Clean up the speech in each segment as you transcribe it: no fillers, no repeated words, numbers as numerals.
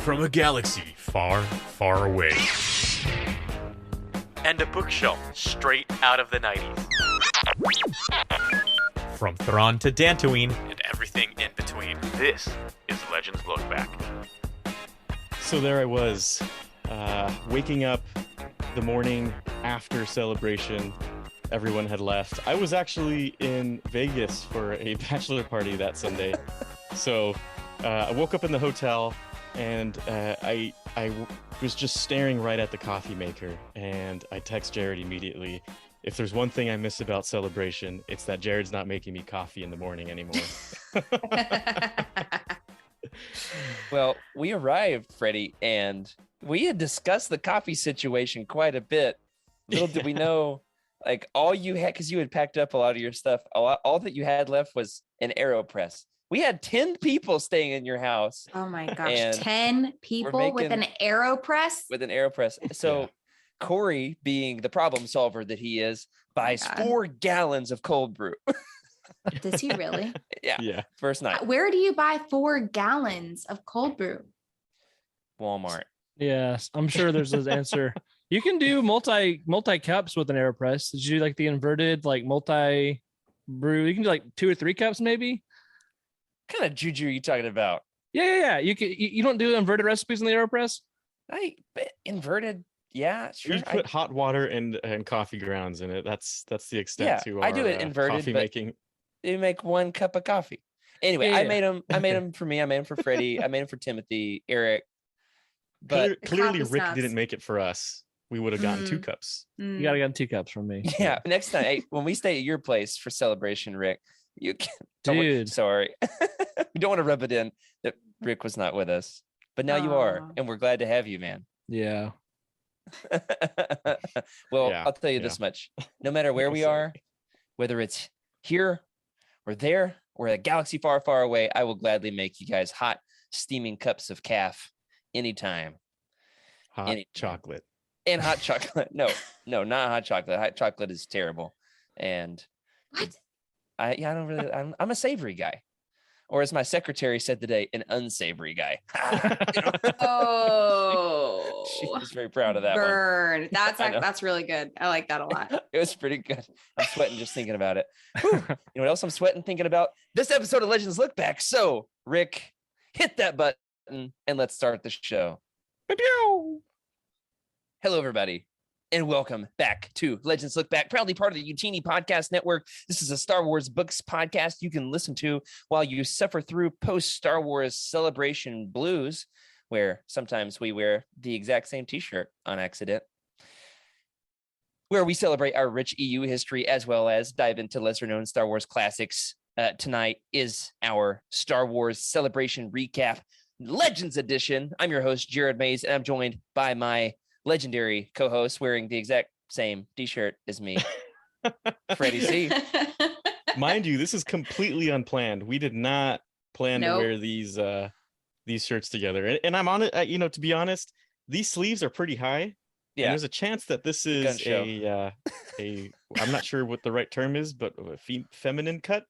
from a galaxy far, far away. And a bookshelf straight out of the 90s. From Thrawn to Dantooine And everything in between. This is Legends Look Back. So there I was, waking up the morning after celebration. Everyone had left. I was actually in Vegas for a bachelor party that Sunday. So I woke up in the hotel and I was just staring right at the coffee maker, and I text Jared immediately. If there's one thing I miss about celebration, it's that Jared's not making me coffee in the morning anymore. Well, we arrived, Freddie, and we had discussed the coffee situation quite a bit. Little did we know, like, all you had, because you had packed up a lot of your stuff, all that you had left was an AeroPress. We had 10 people staying in your house. Oh my gosh, And 10 people with an AeroPress? With an AeroPress. So Yeah. Corey, being the problem solver that he is, buys God. 4 gallons of cold brew. Does he really? Yeah, first night. Where do you buy 4 gallons of cold brew? Walmart. Yes, I'm sure there's an answer. You can do multi cups with an AeroPress. Did you do like the inverted, like multi brew? You can do like 2 or 3 cups, maybe. What kind of juju are you talking about? Yeah. You don't do inverted recipes in the AeroPress? Inverted. Yeah, sure. You put hot water and coffee grounds in it. That's the extent Yeah, to I our do it inverted, coffee but- making. You make 1 cup of coffee. Anyway, Yeah. I made them for me. I made them for Freddie. I made them for Timothy, Eric. But Clearly, coffee Rick snobs. didn't make it for us. We would have gotten 2 Mm. cups. You gotta get 2 cups from me. yeah, next time, hey, when we stay at your place for celebration, Rick, you can. Dude. Sorry, we don't want to rub it in that Rick was not with us, but now you are, Aw. and we're glad to have you, man. Yeah. Well, Yeah, I'll tell you yeah. this much: no matter where we Sorry. are, whether it's here or there or a galaxy far, far away, I will gladly make you guys hot, steaming cups of calf anytime. Hot Any- chocolate. And hot chocolate. No, not hot chocolate. Hot chocolate is terrible. And What? I don't really. I'm a savory guy, or as my secretary said today, an unsavory guy. You know? Oh, She was very proud of that one. burn. I know. That's really good. I like that a lot. It was pretty good. I'm sweating just thinking about it. Whew. You know what else I'm sweating thinking about? This episode of Legends Look Back. So, Rick, hit that button and let's start the show. Hello, everybody, and welcome back to Legends Look Back, proudly part of the YOUTINI podcast network. This is a Star Wars books podcast you can listen to while you suffer through post-Star Wars celebration blues, where sometimes we wear the exact same t-shirt on accident, where we celebrate our rich EU history as well as dive into lesser-known Star Wars classics. Tonight is our Star Wars celebration recap, Legends Edition. I'm your host, Jared Mays, and I'm joined by my legendary co-host wearing the exact same t-shirt as me, Freddie C. Mind you, this is completely unplanned. We did not plan Nope. to wear these shirts together. And I'm on it. To be honest, these sleeves are pretty high. And Yeah, there's a chance that this Gun is show. a I'm not sure what the right term is, but a feminine cut.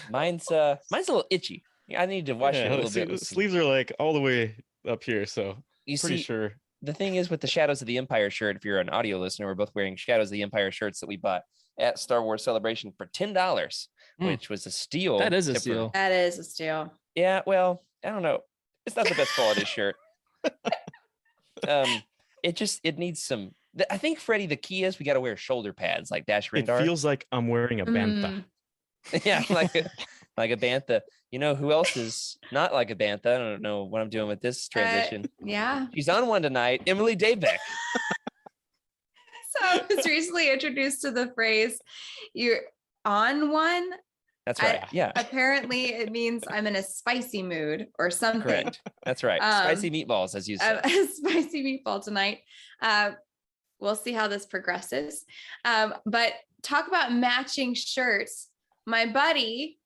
mine's a little itchy. I need to wash it a little see, bit. the with some- sleeves are like all the way up here, so You pretty see, sure. the thing is with the Shadows of the Empire shirt, if you're an audio listener, we're both wearing Shadows of the Empire shirts that we bought at Star Wars Celebration for $10, which was a steal. That is a to- steal. That is a steal. Yeah, well, I don't know. It's not the best quality shirt. It needs some. I think, Freddie, the key is we got to wear shoulder pads like Dash It Rendar. feels like I'm wearing a bantha. Mm. Yeah, like a bantha. You know who else is not like a bantha? I don't know what I'm doing with this transition. Yeah. She's on one tonight, Emily Daybeck. So I was recently introduced to the phrase, you're on one. That's right. Yeah, Apparently it means I'm in a spicy mood or something. correct. That's right. Spicy meatballs, as you said. A spicy meatball tonight. We'll see how this progresses. But talk about matching shirts. My buddy,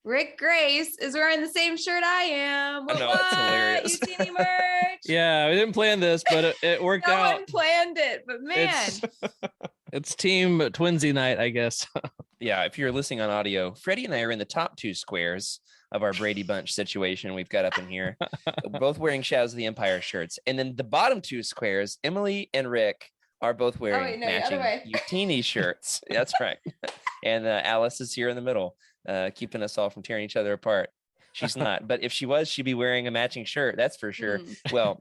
Rick Grace, is wearing the same shirt I am. I know, it's hilarious. YOUTINI merch. Yeah, we didn't plan this, but it worked No out. one planned it, but man. It's team twinsy night, I guess. Yeah, if you're listening on audio, Freddie and I are in the top 2 squares of our Brady Bunch situation we've got up in here, both wearing Shadows of the Empire shirts. And then the bottom 2 squares, Emily and Rick are both wearing no, the other matching way. Youtini shirts. That's right. And Alice is here in the middle, keeping us all from tearing each other apart. She's not, but if she was, she'd be wearing a matching shirt. That's for sure. Well,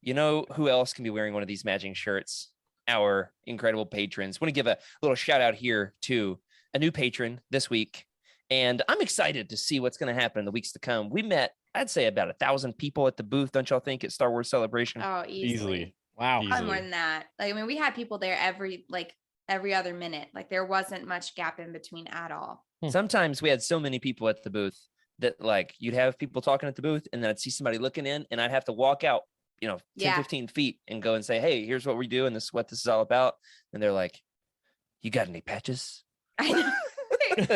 you know who else can be wearing one of these matching shirts? Our incredible patrons. Want to give a little shout out here to a new patron this week. And I'm excited to see what's going to happen in the weeks to come. We met, I'd say, about 1,000 people at the booth, don't y'all think, at Star Wars Celebration? Oh, easily. Wow. Probably more than that. Like, I mean, we had people there every other minute. Like, there wasn't much gap in between at all. Sometimes we had so many people at the booth that, like, you'd have people talking at the booth, and then I'd see somebody looking in, and I'd have to walk out, 10, 15 feet and go and say, hey, here's what we do, and this is what this is all about. And they're like, you got any patches? I know.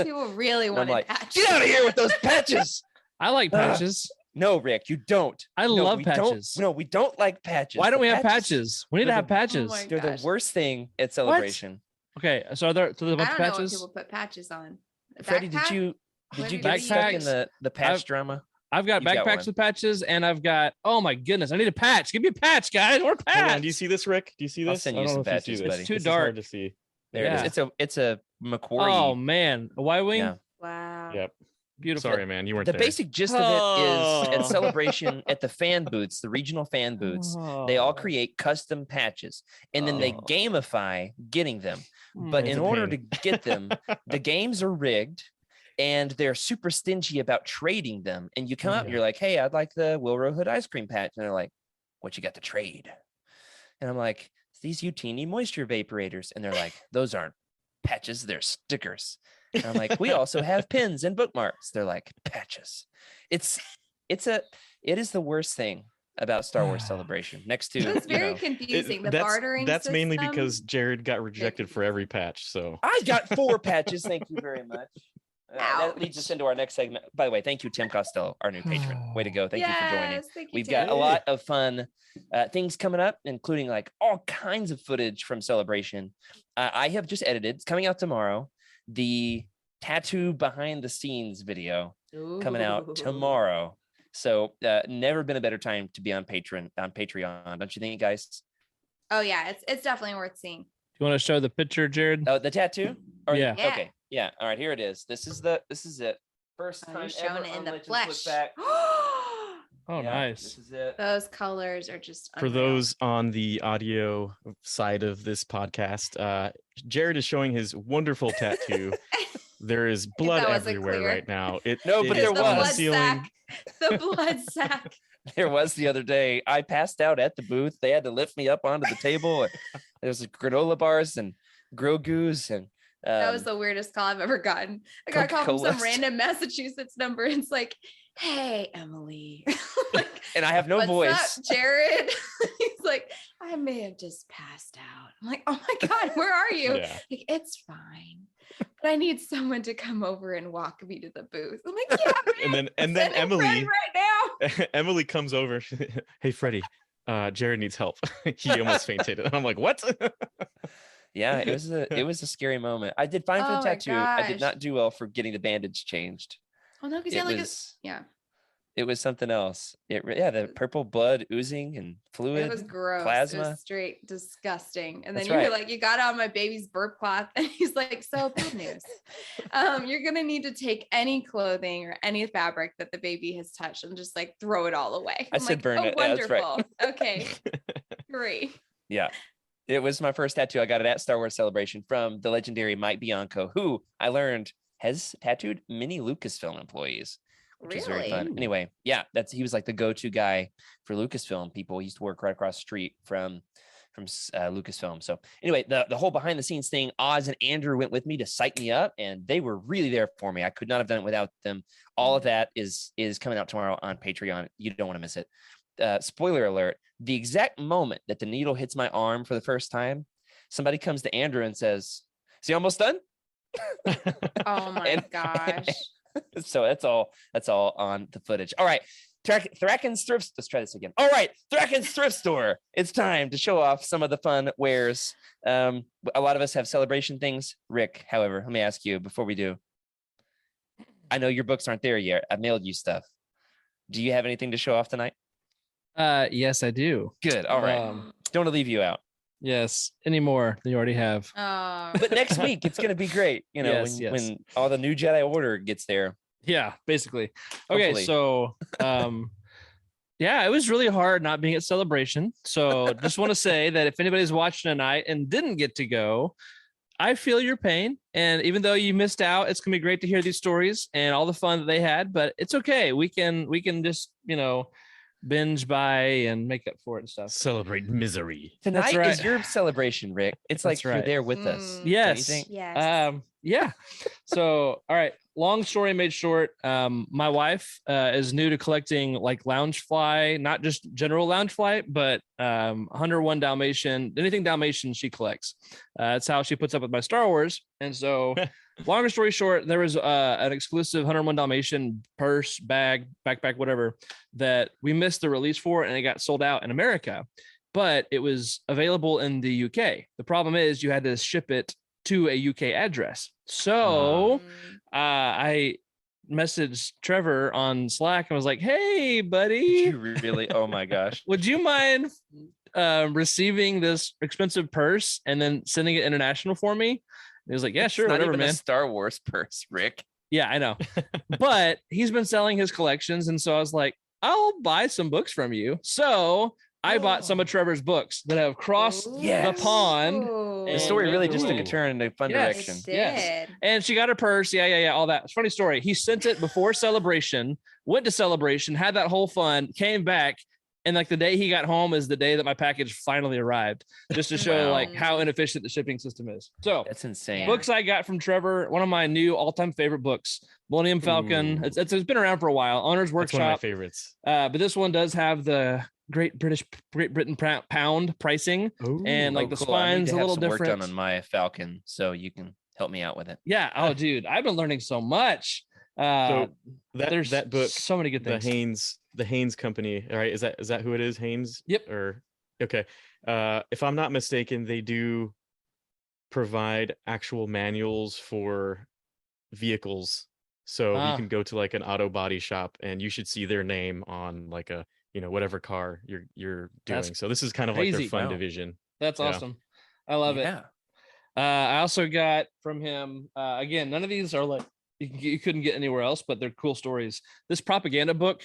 People really And I'm wanted like, patches. get out of here with those patches. I like patches. No, Rick, you don't. I No, love we patches. Don't, no, we don't like patches. Why don't The we have patches? We need to They're have the- patches. Oh my They're the gosh. worst thing at celebration. Okay, so there's a bunch I of don't know what patches. people put patches on. A Freddie, backpack? did What you are get you stuck in Backpacks? the patch drama? I've got You've got backpacks one. with patches, and I've got, oh my goodness, I need a patch. Give me a patch, guys. Or Hold patch. on, do you see this, Rick? Do you see I'll this? send I you don't some know if you patches, see this. buddy. It's too This is dark. hard to see. There Yeah. it is. It's a Macquarie. Oh man, a Y-wing. Yeah. Wow. Yep. Beautiful. Sorry, man, you weren't The there. basic gist of it is at celebration at the fan booths, the regional fan booths, they all create custom patches and then they Oh. gamify getting them. But It's in a order pain. to get them, the games are rigged and they're super stingy about trading them. And you come up, Yeah. you're like, hey, I'd like the Wilro Hood ice cream patch. And they're like, what you got to trade? And I'm like, these Youtini moisture vaporators. And they're like, those aren't patches, they're stickers. And I'm like, we also have pins and bookmarks. They're like, patches. It is the worst thing about Star Wars Celebration. Next to, It's very It- confusing. The bartering That's mainly system. because Jared got rejected for every patch. So I got 4 patches. Thank you very much. That Ouch. leads us into our next segment. By the way, thank you, Tim Costello, our new patron. Way to go. Thank you for joining. Yes, thank you, We've got a Tim. lot of fun things coming up, including like all kinds of footage from Celebration. I have just edited, it's coming out tomorrow, the tattoo behind the scenes video coming out Ooh. tomorrow. So never been a better time to be on Patreon, don't you think, guys? Oh yeah, it's definitely worth seeing. You want to show the picture, Jared? Oh, the tattoo? Yeah. Yeah. Okay. Yeah. All right. Here it is. This is it. First Oh, time you're showing ever it in on the Legends flesh. Look Back. Oh, Yeah, nice. This is it. Those colors are just for unreal. those on the audio side of this podcast, Jared is showing his wonderful tattoo. There is blood that wasn't everywhere clear. right now. No, it but is there the on was. the blood ceiling. sack. The blood sack. There was the other day. I passed out at the booth. They had to lift me up onto the table. And there's granola bars and Grogu's and That was the weirdest call I've ever gotten. I got a call from some Coca-Cola. random Massachusetts number. And it's like, hey, Emily. Like, and I have no what's voice. up, Jared? He's like, I may have just passed out. I'm like, oh my God, where are you? Yeah. Like, it's fine. But I need someone to come over and walk me to the booth. I'm like, yeah. man, And then send him Freddie Emily right now. Emily comes over. Hey Freddie, Jared needs help. He almost fainted. And I'm like, what? Yeah, it was a scary moment. I did fine for Oh the my tattoo. I did gosh. not do well for getting the bandage changed. Oh no, because It yeah, like was yeah, it was something else. The purple blood oozing and fluid. it was gross. It plasma. was straight disgusting. And then That's you were right. like, you got on my baby's burp cloth, and he's like, so bad news. You're gonna need to take any clothing or any fabric that the baby has touched and just like throw it all away. I I'm said like, burn oh, it. Yeah, that's right. wonderful. Okay, great. Yeah. It was my first tattoo. I got it at Star Wars Celebration from the legendary Mike Bianco, who I learned has tattooed many Lucasfilm employees, which is very Really? fun. Anyway, yeah, he was like the go-to guy for Lucasfilm people. He used to work right across the street from Lucasfilm. So anyway, the whole behind the scenes thing, Oz and Andrew went with me to psych me up, and they were really there for me. I could not have done it without them. All of that is coming out tomorrow on Patreon. You don't want to miss it. Spoiler alert, the exact moment that the needle hits my arm for the first time, somebody comes to Andrew and says, is he almost done? Oh my And- gosh. So that's all on the footage. All right. Thracken's thrift. Let's try this again. All right, Thracken's thrift store. It's time to show off some of the fun wares. A lot of us have celebration things. Rick, however, let me ask you before we do. I know your books aren't there yet. I mailed you stuff. Do you have anything to show off tonight? Yes, I do. Good. All right. Don't want to leave you out. Yes, any more than you already have. Oh. But next week it's going to be great. You know, Yes, when all the new Jedi Order gets there. Yeah, basically. Okay, Hopefully. so yeah, it was really hard not being at Celebration. So just want to say that if anybody's watching tonight and didn't get to go, I feel your pain. And even though you missed out, it's gonna be great to hear these stories and all the fun that they had. But it's okay. We can just, binge by and make up for it and stuff. Celebrate misery. Tonight right. is your celebration, Rick. It's like That's you're right. there with us. Mm. Don't you Yes. think? Yes. Yeah. So, all right. Long story made short. My wife is new to collecting like Loungefly, not just general Loungefly, but 101 Dalmatian, anything Dalmatian she collects. That's how she puts up with my Star Wars. And so, longer story short, there was an exclusive 101 Dalmatian purse, bag, backpack, whatever, that we missed the release for, and it got sold out in America. But it was available in the UK. The problem is you had to ship it to a UK address. So I messaged Trevor on Slack and was like, "Hey, buddy, You really? Oh my gosh. would you mind receiving this expensive purse and then sending it international for me?" And he was like, "Yeah, sure, It's not whatever, even man." a Star Wars purse, Rick. Yeah, I know. But he's been selling his collections. And so I was like, I'll buy some books from you. So I bought some of Trevor's books that have crossed Yes. the pond. Ooh. The story really just took a Ooh. turn in a fun Yes. direction. It Yes. did. And she got her purse. Yeah, all that. It's a funny story. He sent it before Celebration, went to Celebration, had that whole fun, came back. And like the day he got home is the day that my package finally arrived, just to show Wow. like how inefficient the shipping system is. So That's insane. Yeah. books I got from Trevor, one of my new all-time favorite books, Millennium Falcon. Ooh. It's been around for a while. Owner's That's one of my Workshop. favorites. But this one does have the Great Britain pound pricing, and like the cool. I need spine's to a have little some work different. done on my Falcon, so you can help me out with it. Yeah. Oh, dude, I've been learning so much. So There's that book, so many good the things. Haynes company, all right, is that who it is? Haynes? Yep. Or okay. If I'm not mistaken, they do provide actual manuals for vehicles. So Ah. you can go to like an auto body shop and you should see their name on like a, whatever car you're doing. That's So this is kind of like crazy. their fun Wow. division. That's Yeah. awesome. I love it. Yeah. I also got from him, again, none of these are like you couldn't get anywhere else, but they're cool stories. This propaganda book,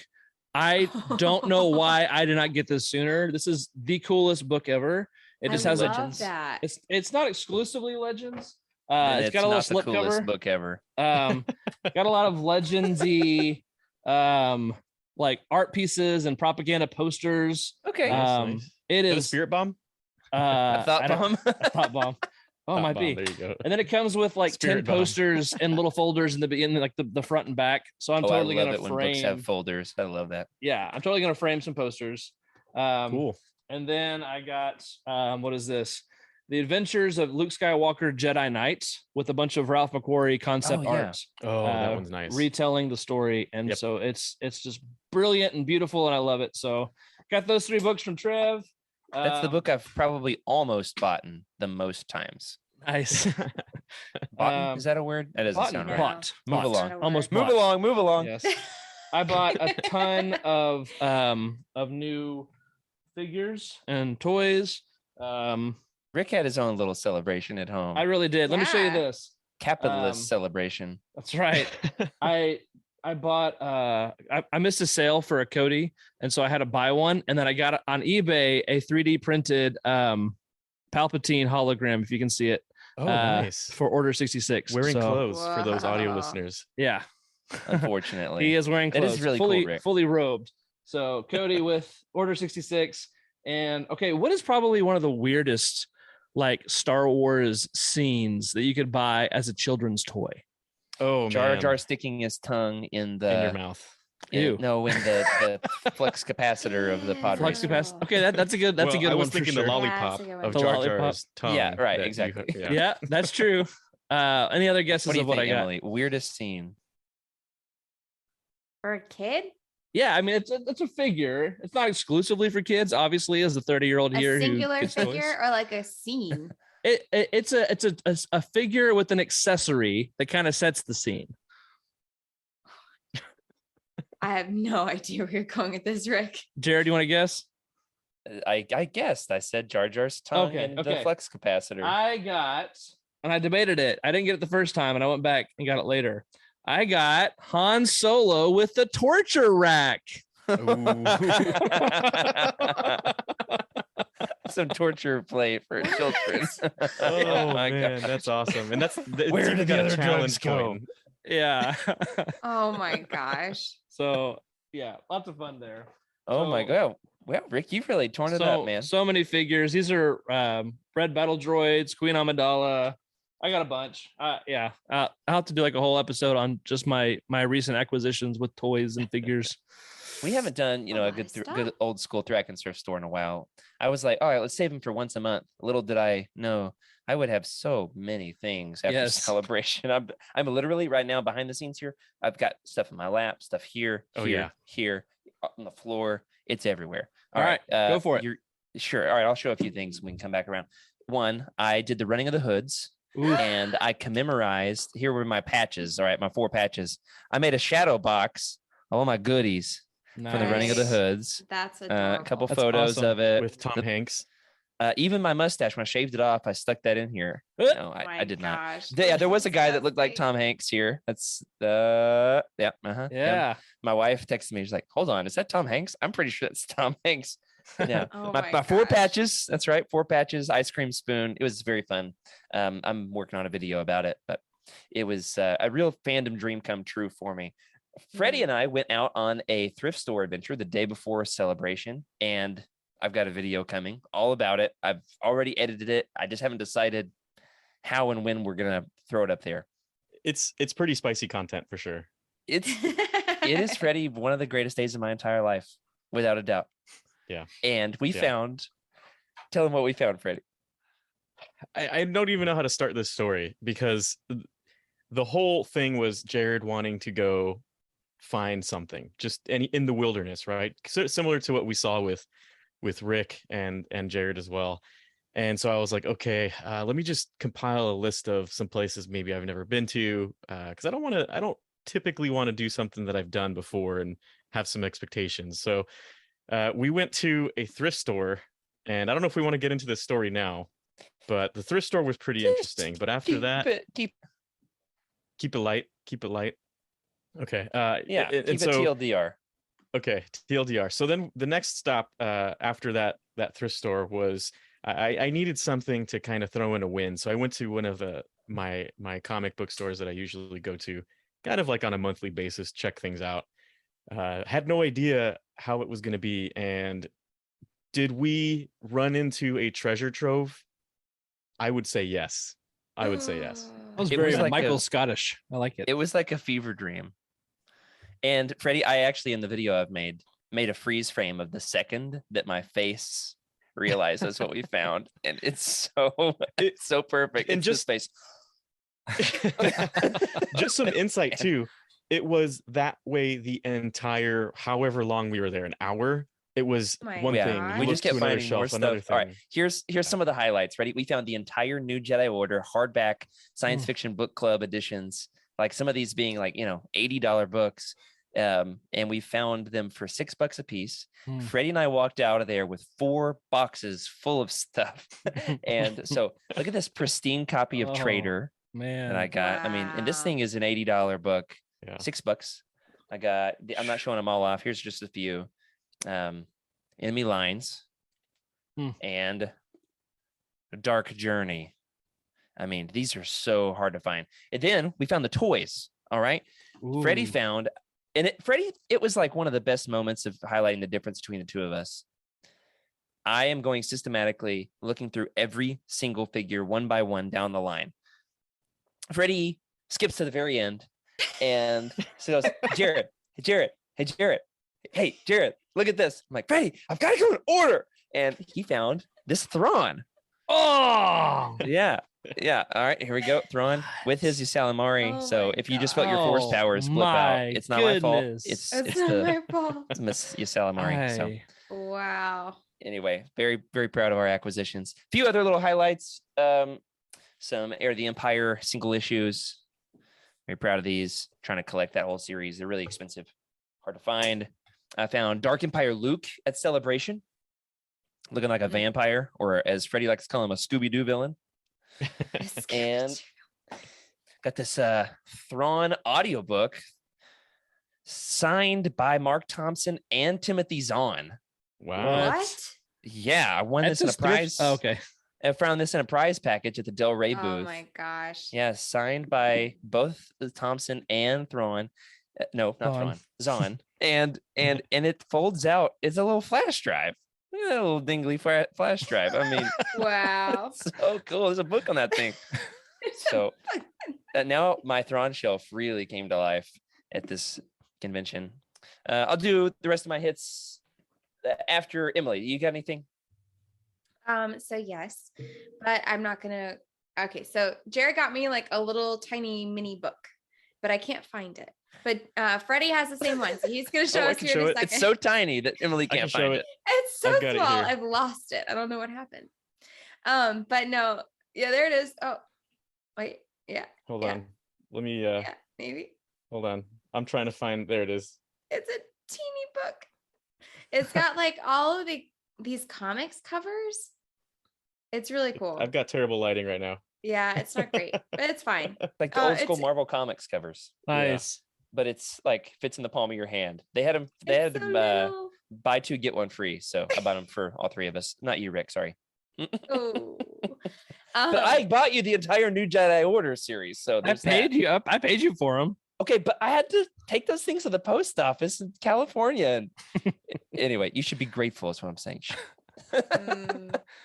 I don't know why I did not get this sooner. This is the coolest book ever. It just I has love legends. that. It's not exclusively legends. Then It's got a little not the slip coolest cover. book ever. Got a lot of legendsy, like art pieces and propaganda posters. Okay. Nice. It Is it a is spirit bomb? A thought I don't- bomb. a thought bomb. Oh, Thought might bomb, be. There you go. And then it comes with like Spirit 10 bomb. posters and little folders in the beginning, like the front and back. So I'm totally I love gonna it when frame. books have folders. I love that. Yeah, I'm totally gonna frame some posters. Cool. And then I got what is this? The Adventures of Luke Skywalker Jedi Knight with a bunch of Ralph McQuarrie concept Oh, yeah. art. Oh, that one's nice. Retelling the story, and Yep. so it's just brilliant and beautiful, and I love it. So got those 3 books from Trev. That's the book I've probably almost bought the most times. Nice. Boughten? Is that a word? That doesn't Bought, sound right. bought, Move bought. along. Not a Almost word. Move bought. along. Move along. Yes. I bought a ton of new figures and toys. Rick had his own little celebration at home. I really did. Let me show you Yeah. this. Capitalist celebration. That's right. I bought I missed a sale for a Cody, and so I had to buy one, and then I got on eBay a 3D printed Palpatine hologram, if you can see it. Oh, nice. For Order 66. Wearing So, clothes for those audio Wow. listeners. Yeah. Unfortunately. He is wearing That clothes. is really cool, Rick. fully robed. So Cody with Order 66. And okay, what is probably one of the weirdest like Star Wars scenes that you could buy as a children's toy? Oh, Jar man. Jar sticking his tongue in the in your mouth. Ew. no, in the flux capacitor of the pod Flux racer. capacitor. Okay, that's a good Well, good I one was for thinking sure. the Yeah, lollipop that's a good one. of The Jar lollipop. Jar's tongue. Yeah, right, that you- exactly. Yeah, that's true. Any other guesses What do you of what think, I got? Emily? Weirdest scene. For a kid? Yeah, I mean it's a figure. It's not exclusively for kids, obviously, as the 30-year-old here A who singular gets figure toys. or like a scene? It's a figure with an accessory that kind of sets the scene. I have no idea where you're going with this, Rick. Jared, you want to guess? I guessed. I said Jar Jar's tongue and the flux capacitor. And I debated it. I didn't get it the first time, and I went back and got it later. I got Han Solo with the torture rack. Some torture play for children. Oh my man, gosh. that's awesome. And that's Where even did got the a other drugs challenge go? point. Yeah. Oh my gosh. So yeah, lots of fun there. Oh my So- god. Well, Rick, you've really torn it up, man. So many figures. These are Red Battle Droids, Queen Amidala. I got a bunch. Yeah. I'll have to do like a whole episode on just my recent acquisitions with toys and figures. We haven't done, A a lot good of stuff. good old school Thrack and Surf store in a while. I was like, all right, let's save them for once a month. Little did I know I would have so many things after Yes. celebration. I'm literally right now behind the scenes here. I've got stuff in my lap, stuff here, Oh, here, yeah. here, on the floor. It's everywhere. All right, go for it. You're sure. All right, I'll show a few things. We can come back around. One, I did the running of the hoods. Ooh. And I commemorized. Here were my patches. All right, my 4 patches. I made a shadow box of all my goodies for the running of the Nice. hoods. That's A adorable. couple That's photos awesome. of it. With Tom Hanks. Even my mustache, when I shaved it off, I stuck that in here. No, Oh I my did not. gosh, Yeah, there was a guy that that's looked like disgusting. Tom Hanks here. That's yeah, him. Yeah. My wife texted me. She's like, "Hold on, is that Tom Hanks? I'm pretty sure that's Tom Hanks." Yeah, Oh my 4 gosh. patches. That's right, 4 patches. Ice cream spoon. It was very fun. I'm working on a video about it, but it was a real fandom dream come true for me. Freddie and I went out on a thrift store adventure the day before celebration, and I've got a video coming all about it. I've already edited it. I just haven't decided how and when we're gonna throw it up there. It's pretty spicy content for sure. It is, Freddie, one of the greatest days of my entire life, without a doubt. Yeah. And we Yeah. found. Tell them what we found, Freddie. I don't even know how to start this story because the whole thing was Jared wanting to go find something just in the wilderness, right? Similar to what we saw with Rick and Jared as well. And so I was like, okay, let me just compile a list of some places maybe I've never been to, because I don't typically want to do something that I've done before and have some expectations. So we went to a thrift store, and I don't know if we want to get into this story now, but the thrift store was pretty interesting. But after that, keep keep it light. Okay. yeah, and keep so it TLDR. okay, TLDR. So then the next stop after that thrift store was I needed something to kind of throw in a win. So I went to one of my comic book stores that I usually go to, kind of like on a monthly basis, check things out. Had no idea how it was going to be. And did we run into a treasure trove? I would say yes. I would say yes. That was It very was like Michael a- Scottish. I like it. It was like a fever dream. And Freddie, I actually in the video I've made a freeze frame of the second that my face realizes what we found, and it's so perfect. And It's this just- face. Just some insight too. It was that way the entire however long we were there, an hour. It was Oh my one Yeah, thing. gosh. You we look just to kept another finding more shelf, another stuff. All right, thing. here's some of the highlights. Ready? We found the entire new Jedi Order hardback science fiction book club editions. Like some of these being like $80 books, and we found them for $6 a piece. Hmm. Freddie and I walked out of there with 4 boxes full of stuff. And so look at this pristine copy of Oh, Trader Man. that I got. I mean, and this Wow. thing is an $80 book. Yeah. $6. I got. I'm not showing them all off. Here's just a few. Enemy Lines and Dark Journey. I mean, these are so hard to find. And then we found the toys. All right. Freddie Ooh. found, and Freddie, it was like one of the best moments of highlighting the difference between the two of us. I am going systematically looking through every single figure one by one down the line. Freddie skips to the very end and so goes, Jared, hey, Jared, look at this. I'm like, Freddie, I've got to go in order. And he found this Thrawn. Oh, Yeah. Yeah. All right. Here we go. Thrawn with his Ysalamari. Oh So my if you just felt your force God. powers flip out, My it's not my fault. goodness. It's not my fault. It's Miss Ysalamari. So Wow. anyway, very, very proud of our acquisitions. A few other little highlights. Some Heir of the Empire single issues. Very proud of these. Trying to collect that whole series. They're really expensive. Hard to find. I found Dark Empire Luke at Celebration. Looking like a vampire, or as Freddie likes to call him, a Scooby-Doo villain. And got this Thrawn audiobook signed by Mark Thompson and Timothy Zahn. Wow. What? Yeah, I won That's this in a just thrift- prize. Oh, okay. I found this in a prize package at the Del Rey Oh booth. my gosh. Yeah, signed by both Thompson and Thrawn. No, not Zahn. Thrawn. Zahn. and it folds out. It's a little flash drive. Look at that little dingly flash drive. I mean, Wow. so cool. There's a book on that thing. So now my Thrawn shelf really came to life at this convention. I'll do the rest of my hits after Emily. You got anything? So yes, but I'm not gonna. Okay, so Jared got me like a little tiny mini book, but I can't find it. But Freddie has the same one, so he's gonna show Oh, I us can here show in a it. second. It's so tiny that Emily I can can't show find it. it. It's so I've got it small. here. I've lost it. I don't know what happened. But no, yeah, there it is. Oh, wait, yeah, Hold Yeah. on. Let me yeah, maybe hold on. I'm trying to find there it is. it's a teeny book. It's got like all of these comics covers. It's really cool. I've got terrible lighting right now. Yeah, it's not great, but it's fine. Like the Oh, old school it's- Marvel Comics covers, Nice. but it's like fits in the palm of your hand. They had them. They It's had so them little. buy two get one free. So I bought them for all three of us. Not you, Rick. Sorry. Ooh. But I bought you the entire New Jedi Order series. So I there's paid that. you up. I paid you for them. Okay, but I had to take those things to the post office in California. And anyway, you should be grateful. Is what I'm saying.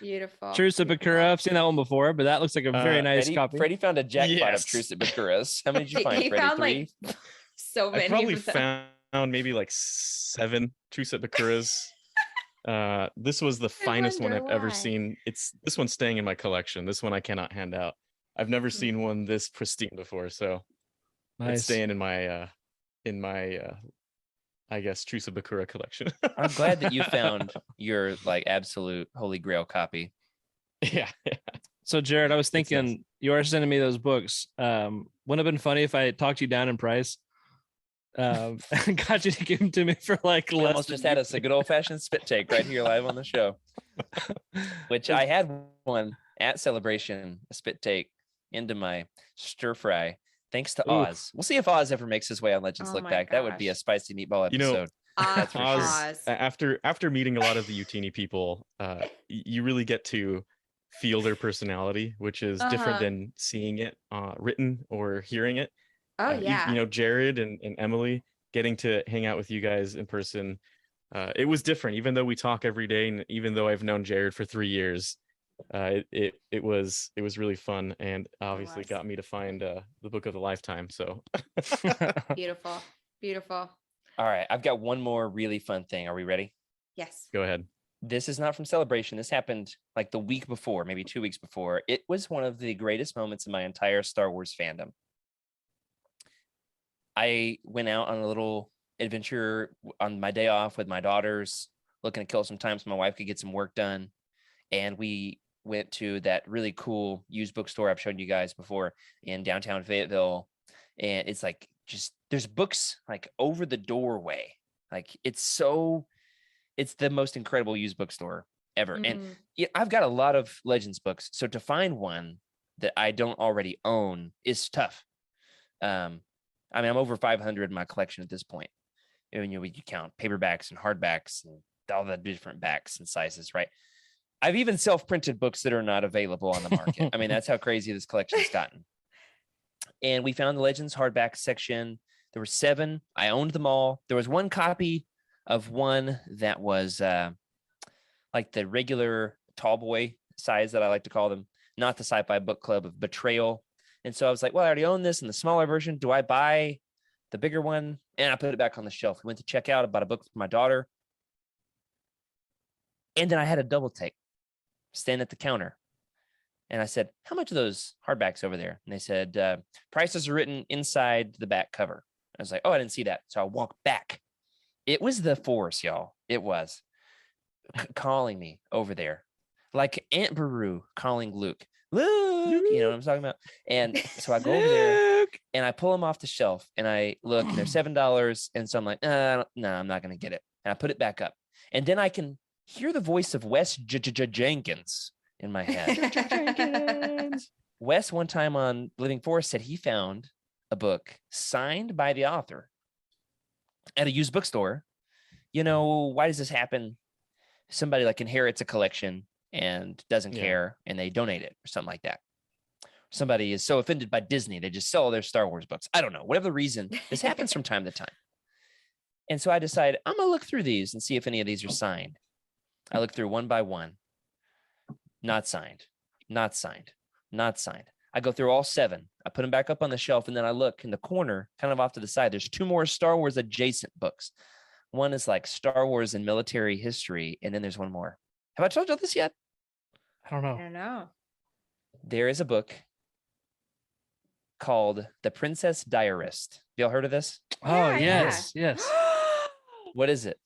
Beautiful. Truce at Bakura. I've seen that one before, but that looks like a very nice copy. Freddie found a jackpot Yes. of Truce at Bakura's. How many did you find, He Freddie? found Three? like so many. I probably of them. found maybe like 7 Truce at Bakura's. This was the finest one I've wonder ever why. seen. This one's staying in my collection. This one I cannot hand out. I've never seen one this pristine before, so it's Nice. staying in my I guess Truce at Bakura collection. I'm glad that you found your like absolute holy grail copy. yeah. So Jared, I was It's nice. thinking you are sending me those books. Wouldn't have been funny if I talked you down in price. And got you to give them to me for like We less. almost just had us a good old fashioned spit take right here live on the show. Which I had one at Celebration, a spit take into my stir fry. Thanks to Ooh. Oz. We'll see if Oz ever makes his way on Legends Oh Look my Back. That would be a gosh. spicy meatball You know, episode. That's for sure. Oz. After meeting a lot of the Youtini people, you really get to feel their personality, which is different Uh-huh. than seeing it written or hearing it. Oh You- yeah. you know, Jared and Emily, getting to hang out with you guys in person, it was different. Even though we talk every day, and even though I've known Jared for 3 years, it was really fun, and obviously was. got me to find the book of the lifetime. So Beautiful. Beautiful. All right. I've got one more really fun thing. Are we ready? Yes. go ahead. This is not from Celebration. This happened like the week before, maybe 2 weeks before. It was one of the greatest moments in my entire Star Wars fandom. I went out on a little adventure on my day off with my daughters, looking to kill some time so my wife could get some work done. And we went to that really cool used bookstore I've shown you guys before in downtown Fayetteville. And it's like just there's books like over the doorway. Like it's the most incredible used bookstore ever. And Mm. yeah, I've got a lot of Legends books, so to find one that I don't already own is tough. I mean, I'm over 500 in my collection at this point. And you count paperbacks and hardbacks and all the different backs and sizes, right? I've even self-printed books that are not available on the market. I mean, that's how crazy this collection's gotten. And we found the Legends hardback section. There were 7. I owned them all. There was one copy of one that was like the regular tall boy size that I like to call them, not the Sci-Fi Book Club of Betrayal. And so I was like, well, I already own this in the smaller version. Do I buy the bigger one? And I put it back on the shelf. We went to check out, about a book for my daughter. And then I had a double take, stand at the counter. And I said, how much are those hardbacks over there? And they said, prices are written inside the back cover. I was like, oh, I didn't see that. So I walked back. It was the Force, y'all. It was calling me over there, like Aunt Beru calling Luke. Luke, you know what I'm talking about? And so I go over there and I pull them off the shelf and I look and they're $7. And so I'm like, no, I'm not going to get it. And I put it back up. And then I can hear the voice of Wes Jenkins in my head. Wes, one time on Living Force, said he found a book signed by the author at a used bookstore. You know, why does this happen? Somebody like inherits a collection and doesn't care and they donate it or something like that. Somebody is so offended by Disney, they just sell their Star Wars books. I don't know, whatever the reason, this happens from time to time. And so I decided I'm going to look through these and see if any of these are signed. I look through one by one. Not signed, not signed, not signed. I go through all 7. I put them back up on the shelf, and then I look in the corner, kind of off to the side. There's 2 more Star Wars adjacent books. One is like Star Wars and military history, and then there's one more. Have I told you this yet? I don't know. I don't know. There is a book called The Princess Diarist. Y'all heard of this? Oh, Yeah, yes. What is it?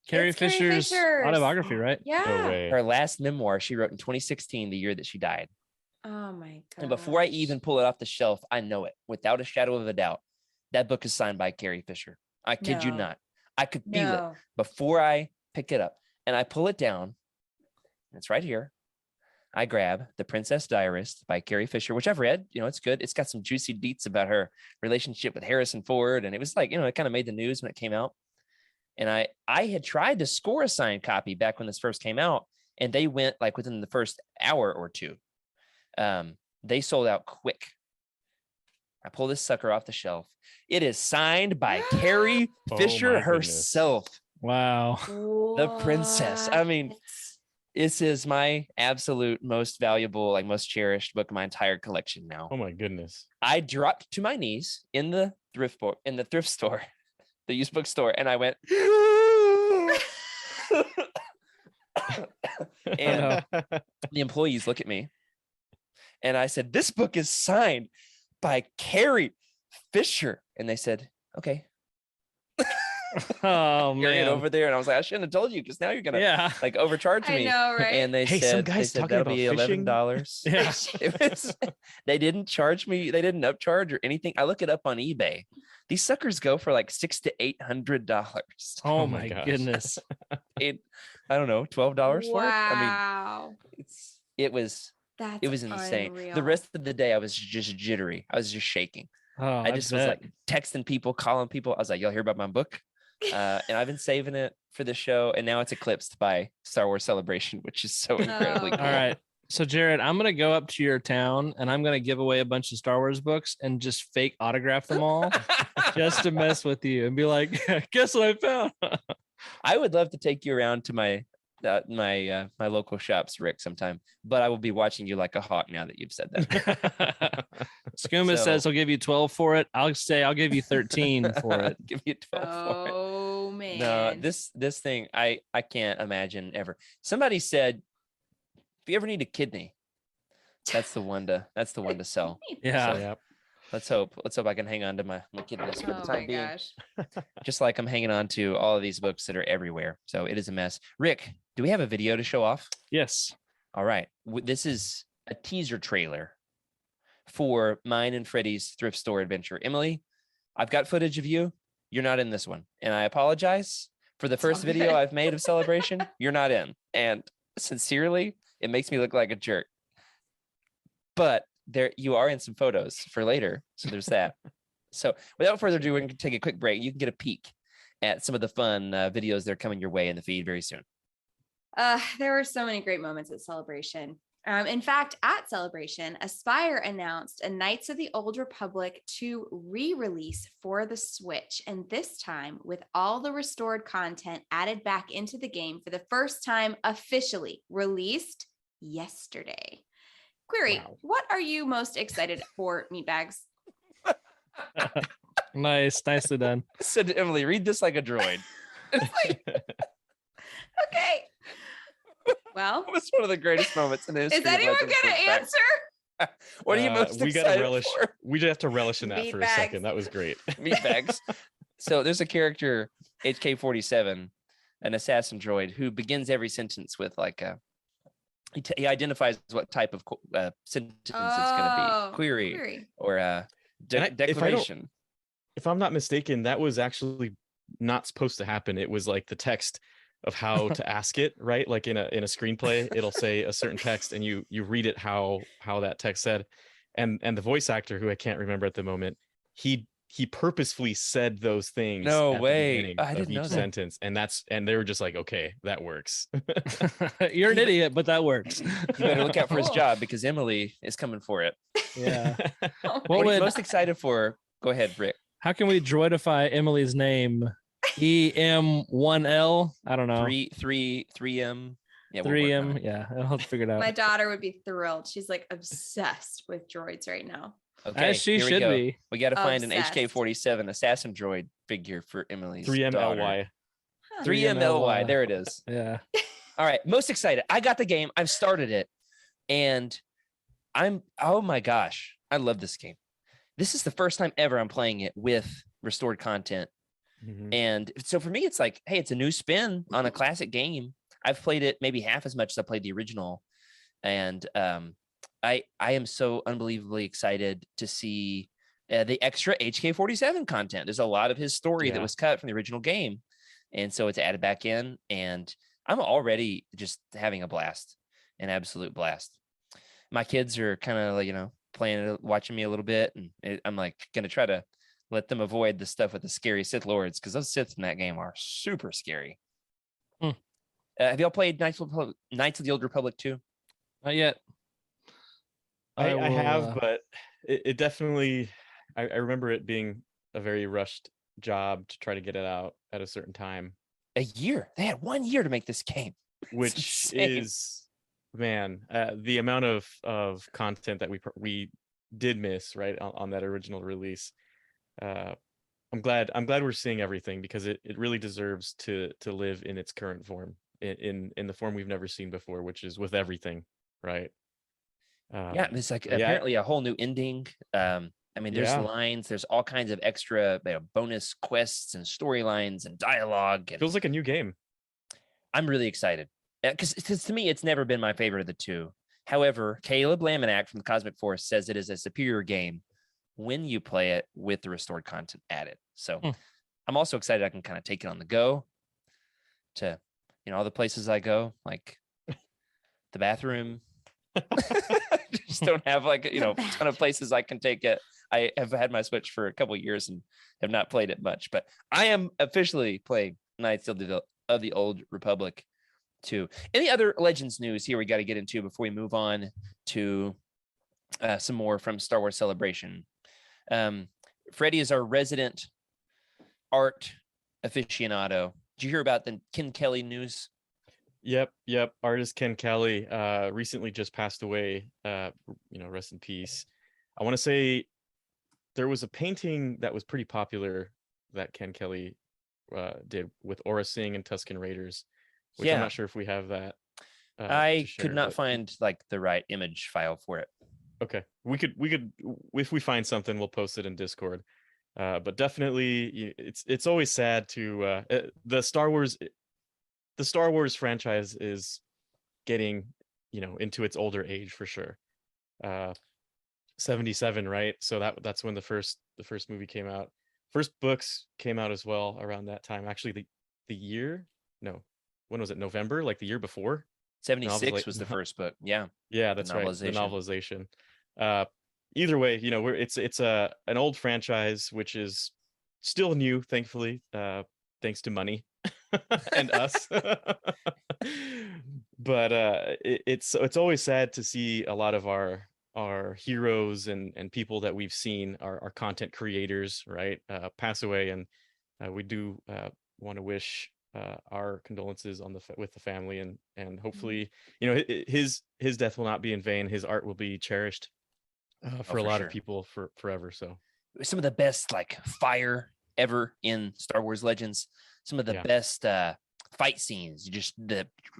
Carrie It's Carrie Fisher's Fisher's. autobiography, right? Yeah. No way. Her last memoir she wrote in 2016, the year that she died. Oh my god. And before I even pull it off the shelf, I know it without a shadow of a doubt. That book is signed by Carrie Fisher. I kid you No. not. I could feel it before I pick it up. And I pull it down. And it's right here. I grab The Princess Diarist by Carrie Fisher, which I've read. You know, it's good. It's got some juicy deets about her relationship with Harrison Ford. And it was like, you know, it kind of made the news when it came out. And I had tried to score a signed copy back when this first came out. And they went like within the first hour or two. They sold out quick. I pull this sucker off the shelf. It is signed by Carrie Oh Fisher my goodness. herself, Wow. the princess. I mean, What? this is my absolute most valuable, like most cherished book of my entire collection now. Oh my goodness. I dropped to my knees in the thrift store, the used book store, and I went, and the employees look at me, and I said, "This book is signed by Carrie Fisher," and they said, "Okay." Oh Carry it man. over there, and I was like, "I shouldn't have told you because now you're gonna Yeah. like overcharge I me." know, right? And they Hey, some said, guy's talking that'll about be fishing. $11. Yeah. It was, they didn't charge me. They didn't upcharge or anything. I look it up on eBay. These suckers go for like $600 to $800. Oh my my gosh. goodness. I don't know, $12 for it. I mean, Wow. it was That's insane. unreal. The rest of the day, I was just jittery. I was just shaking. Oh, I just was like texting people, calling people. I was like, "Y'all hear about my book?" And I've been saving it for the show, and now it's eclipsed by Star Wars Celebration, which is so incredibly Oh. cool. all right. So Jared, I'm gonna go up to your town and I'm gonna give away a bunch of Star Wars books and just fake autograph them all just to mess with you and be like, guess what I found? I would love to take you around to my local shops, Rick, sometime, but I will be watching you like a hawk now that you've said that. Skooma So- says he'll give you 12 for it. I'll give you 13 for it. Give you 12 for it. Oh man. No, this thing, I can't imagine ever. Somebody said, if you ever need a kidney, that's the one to sell. Yeah. So- Yep. Let's hope I can hang on to my kidneys for the Oh time my being. gosh. Just like I'm hanging on to all of these books that are everywhere. So it is a mess. Rick, do we have a video to show off? Yes. All right. This is a teaser trailer for mine and Freddie's thrift store adventure. Emily, I've got footage of you. You're not in this one. And I apologize for the first all video good. I've made of Celebration. You're not in. And sincerely, it makes me look like a jerk. But there you are in some photos for later. So there's that. So without further ado, we can take a quick break. You can get a peek at some of the fun videos that are coming your way in the feed very soon. There were so many great moments at Celebration. In fact, at Celebration, Aspire announced a Knights of the Old Republic 2 re-release for the Switch, and this time with all the restored content added back into the game for the first time officially released yesterday. Query, Wow. what are you most excited for, Meatbags? Nice. Nicely done. I said to Emily, read this like a droid. Okay. Well, It was one of the greatest moments in the history. is of anyone Legends going Look to Back. answer? What are you most we gotta excited relish. for? We just have to relish in that Meat for a bags. second. That was great. Meatbags. So there's a character, HK-47, an assassin droid, who begins every sentence with like a. He identifies what type of sentence it's going to be, query. Or declaration. If I'm not mistaken, that was actually not supposed to happen. It was like the text of how to ask it, right? Like in a screenplay, it'll say a certain text, and you read it how that text said, and the voice actor, who I can't remember at the moment, he purposefully said those things. No at way. the beginning I of didn't know each that. sentence, and they were just like, okay, that works. You're an idiot, but that works. You better look out for his Cool. job because Emily is coming for it. Yeah. Oh What are you would- most excited for? Go ahead, Rick. How can we droidify Emily's name? EM1L? I don't know. 3M. Yeah, we'll work on 3M. it. Yeah, I'll have to figure it out. My daughter would be thrilled. She's like obsessed with droids right now. Okay, As she here we should go. be. We got to find an Obsessed. HK-47 assassin droid figure for Emily's 3MLY. 3MLY. There it is. Yeah. All right, most excited. I got the game. I've started it, and oh my gosh, I love this game. This is the first time ever I'm playing it with restored content. Mhm. And so for me, it's like, hey, it's a new spin on a classic game. I've played it maybe half as much as I played the original. And I am so unbelievably excited to see the extra HK-47 content. There's a lot of his story that Yeah. was cut from the original game. And so it's added back in. And I'm already just having a blast, an absolute blast. My kids are kind of, playing it, watching me a little bit. And I'm like going to try to let them avoid the stuff with the scary Sith Lords, because those Siths in that game are super scary. Have y'all played Knights of the Old Republic 2? Not yet. I will, have, but it definitely, I remember it being a very rushed job to try to get it out at a certain time, A year. They had 1 year to make this game. which insane. is, man, the amount of content that we did miss, right, on that original release. I'm glad we're seeing everything, because it really deserves to live in its current form, in the form we've never seen before, which is with everything, right? Yeah, it's like yeah. apparently a whole new ending. There's Yeah. lines, there's all kinds of extra bonus quests and storylines and dialogue. And Feels like a new game. I'm really excited because to me, it's never been my favorite of the two. However, Caleb Laminack from the Cosmic Force says it is a superior game when you play it with the restored content added. So I'm also excited I can kind of take it on the go to, all the places I go, like the bathroom. Just don't have a ton of places I can take it. I have had my Switch for a couple of years and have not played it much, but I am officially playing Knights of the Old Republic 2. Any other Legends news here we got to get into before we move on to some more from Star Wars Celebration? Freddie is our resident art aficionado. Did you hear about the Ken Kelly news? Yep. Artist Ken Kelly recently just passed away. Rest in peace. I want to say there was a painting that was pretty popular that Ken Kelly did with Aura Singh and Tusken Raiders, which I'm not sure if we have that. I to share, could not but- find the right image file for it. Okay, we could if we find something, we'll post it in Discord. But definitely, it's always sad to the Star Wars franchise is getting into its older age for sure. 77, right? So that's when the first movie came out. First books came out as well around that time. Actually, the year, no, when was it? November, like the year before. 76 was the first book. Yeah. Yeah, that's right. The novelization. Either way, it's an old franchise which is still new, thankfully, thanks to money and us. But it's always sad to see a lot of our heroes and people that we've seen, our content creators, right, pass away, and we do want to wish our condolences with the family, and hopefully his death will not be in vain. His art will be cherished for a lot of people forever. So some of the best fire ever in Star Wars Legends, some of the best fight scenes. You just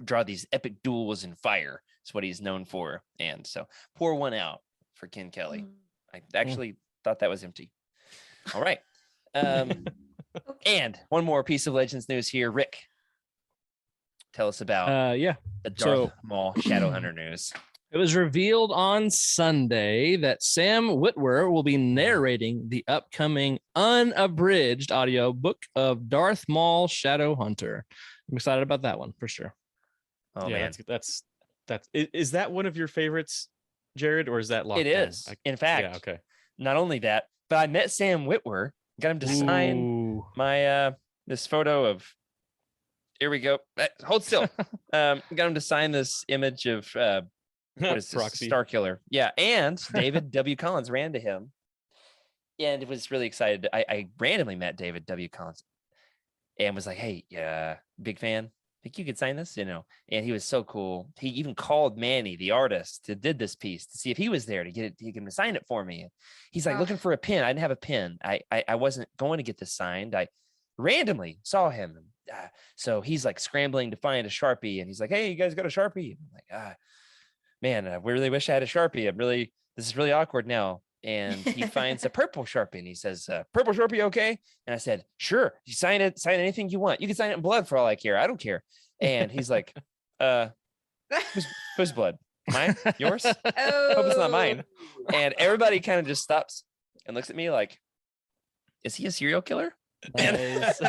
draw these epic duels in fire. Is what he's known for. And so pour one out for Ken Kelly. I actually thought that was empty. All right. And one more piece of Legends news here. Rick, tell us about the Darth Maul Shadowhunter news. It was revealed on Sunday that Sam Witwer will be narrating the upcoming unabridged audio book of Darth Maul Shadowhunter. I'm excited about that one for sure. Oh man, that's is that one of your favorites, Jared, or is that locked It is. In fact, okay. Not only that, but I met Sam Witwer, got him to sign my this photo of. Here we go. Hold still. Got him to sign this image of what is this? Proxy. Star Killer. Yeah, and David W. Collins ran to him, and was really excited. I randomly met David W. Collins, and was like, "Hey, big fan. Think you could sign this?" And he was so cool. He even called Manny, the artist, that did this piece, to see if he was there to get it. He can sign it for me. And he's like looking for a pen. I didn't have a pen. I wasn't going to get this signed. I randomly saw him. So he's like scrambling to find a Sharpie, and he's like, "Hey, you guys got a Sharpie?" I'm like, man, we really wish I had a Sharpie. This is really awkward now. And he finds a purple Sharpie, and he says, "Purple Sharpie, okay?" And I said, "Sure. You sign anything you want. You can sign it in blood for all I care. I don't care." And he's like, whose blood? Mine? Yours? Hope it's not mine. And everybody kind of just stops and looks at me like, is he a serial killer? Nice.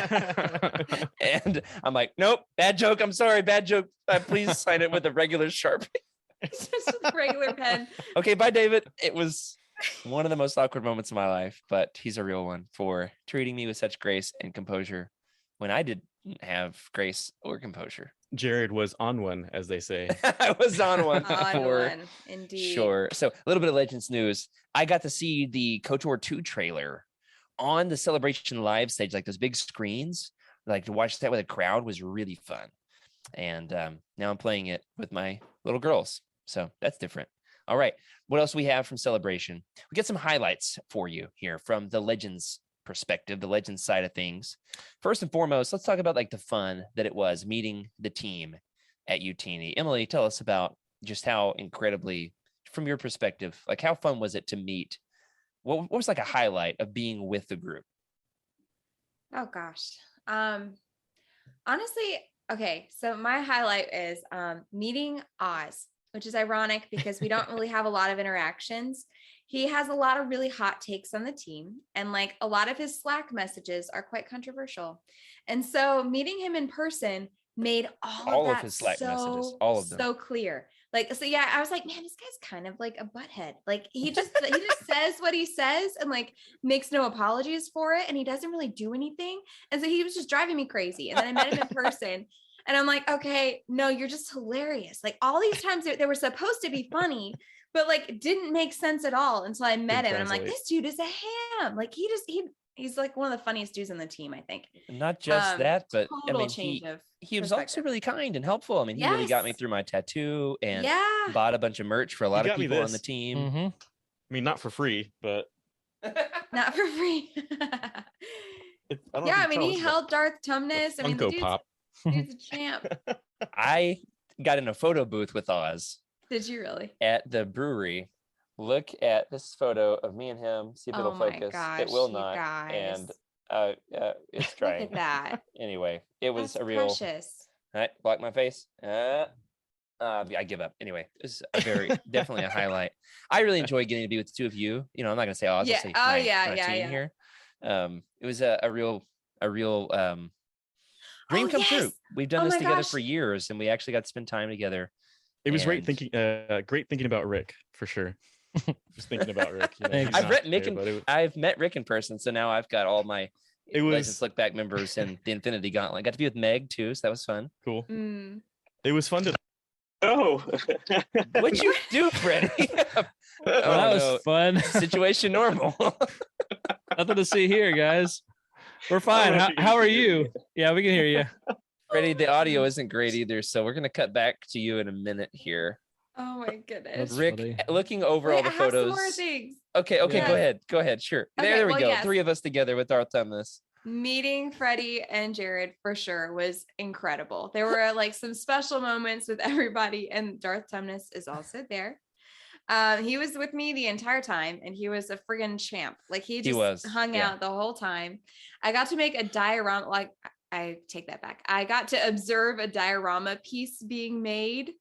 And I'm like, nope, bad joke. I'm sorry, bad joke. Please sign it with a regular Sharpie. Just a regular pen. Okay, bye, David. It was one of the most awkward moments of my life, but he's a real one for treating me with such grace and composure when I didn't have grace or composure. Jared was on one, as they say. I was on one Indeed. Sure. So a little bit of Legends news. I got to see the KOTOR 2 trailer on the Celebration live stage, like those big screens. Like to watch that with a crowd was really fun. And now I'm playing it with my little girls. So that's different. All right. What else we have from Celebration? We get some highlights for you here from the Legends perspective, the Legends side of things. First and foremost, let's talk about like the fun that it was meeting the team at YOUTINI. Emily, tell us about just how incredibly, from your perspective, like how fun was it to meet? What was like a highlight of being with the group? Oh gosh. Honestly, okay. So my highlight is meeting Oz, which is ironic because we don't really have a lot of interactions. He has a lot of really hot takes on the team, and like a lot of his Slack messages are quite controversial. And so meeting him in person made all of his Slack messages, all of them, so clear. Like, so yeah, I was like, man, this guy's kind of like a butthead. Like he just says what he says and like makes no apologies for it. And he doesn't really do anything. And so he was just driving me crazy. And then I met him in person and I'm like, okay, no, you're just hilarious. Like all these times they were supposed to be funny, but like it didn't make sense at all until I met him. And I'm like, this dude is a ham. Like he's like one of the funniest dudes on the team, I think. Not just that, but I mean, he was also really kind and helpful. I mean, he really got me through my tattoo and bought a bunch of merch for a lot of people on the team. Mm-hmm. I mean, not for free, but not for free. I mean, he held Darth Tumnus. I mean, the dude's a champ. I got in a photo booth with Oz. Did you really? At the brewery. Look at this photo of me and him. See if it'll focus. Gosh, it will not. And it's trying. Look at that. Anyway, it was That's a real. Precious. All right, block my face. I give up. Anyway, it's a definitely a highlight. I really enjoyed getting to be with the two of you. You know, I'm not gonna say Oz. I'll say my team here. It was a real dream come true. We've done this together for years, and we actually got to spend time together. It was great thinking about Rick for sure. Just thinking about Rick. You know, I've met Rick in person, so now I've got all my Legends Look Back members and the Infinity Gauntlet. Got to be with Meg too, so that was fun. Cool. It was fun to. Oh, what'd you do, Freddie? That was fun. Situation normal. Nothing to see here, guys. We're fine. How are you? Yeah, we can hear you. Freddie, the audio isn't great either, so we're gonna cut back to you in a minute here. Oh my goodness. Rick, looking over all the photos. Some more things. Okay, go ahead. Sure. Okay, there we go. Yes. 3 of us together with our thumbness. Meeting Freddie and Jared for sure was incredible. There were like some special moments with everybody, and Darth Tumnus is also there. He was with me the entire time, and he was a friggin' champ. Like he just hung out the whole time. I got to make a diorama. Like I take that back. I got to observe a diorama piece being made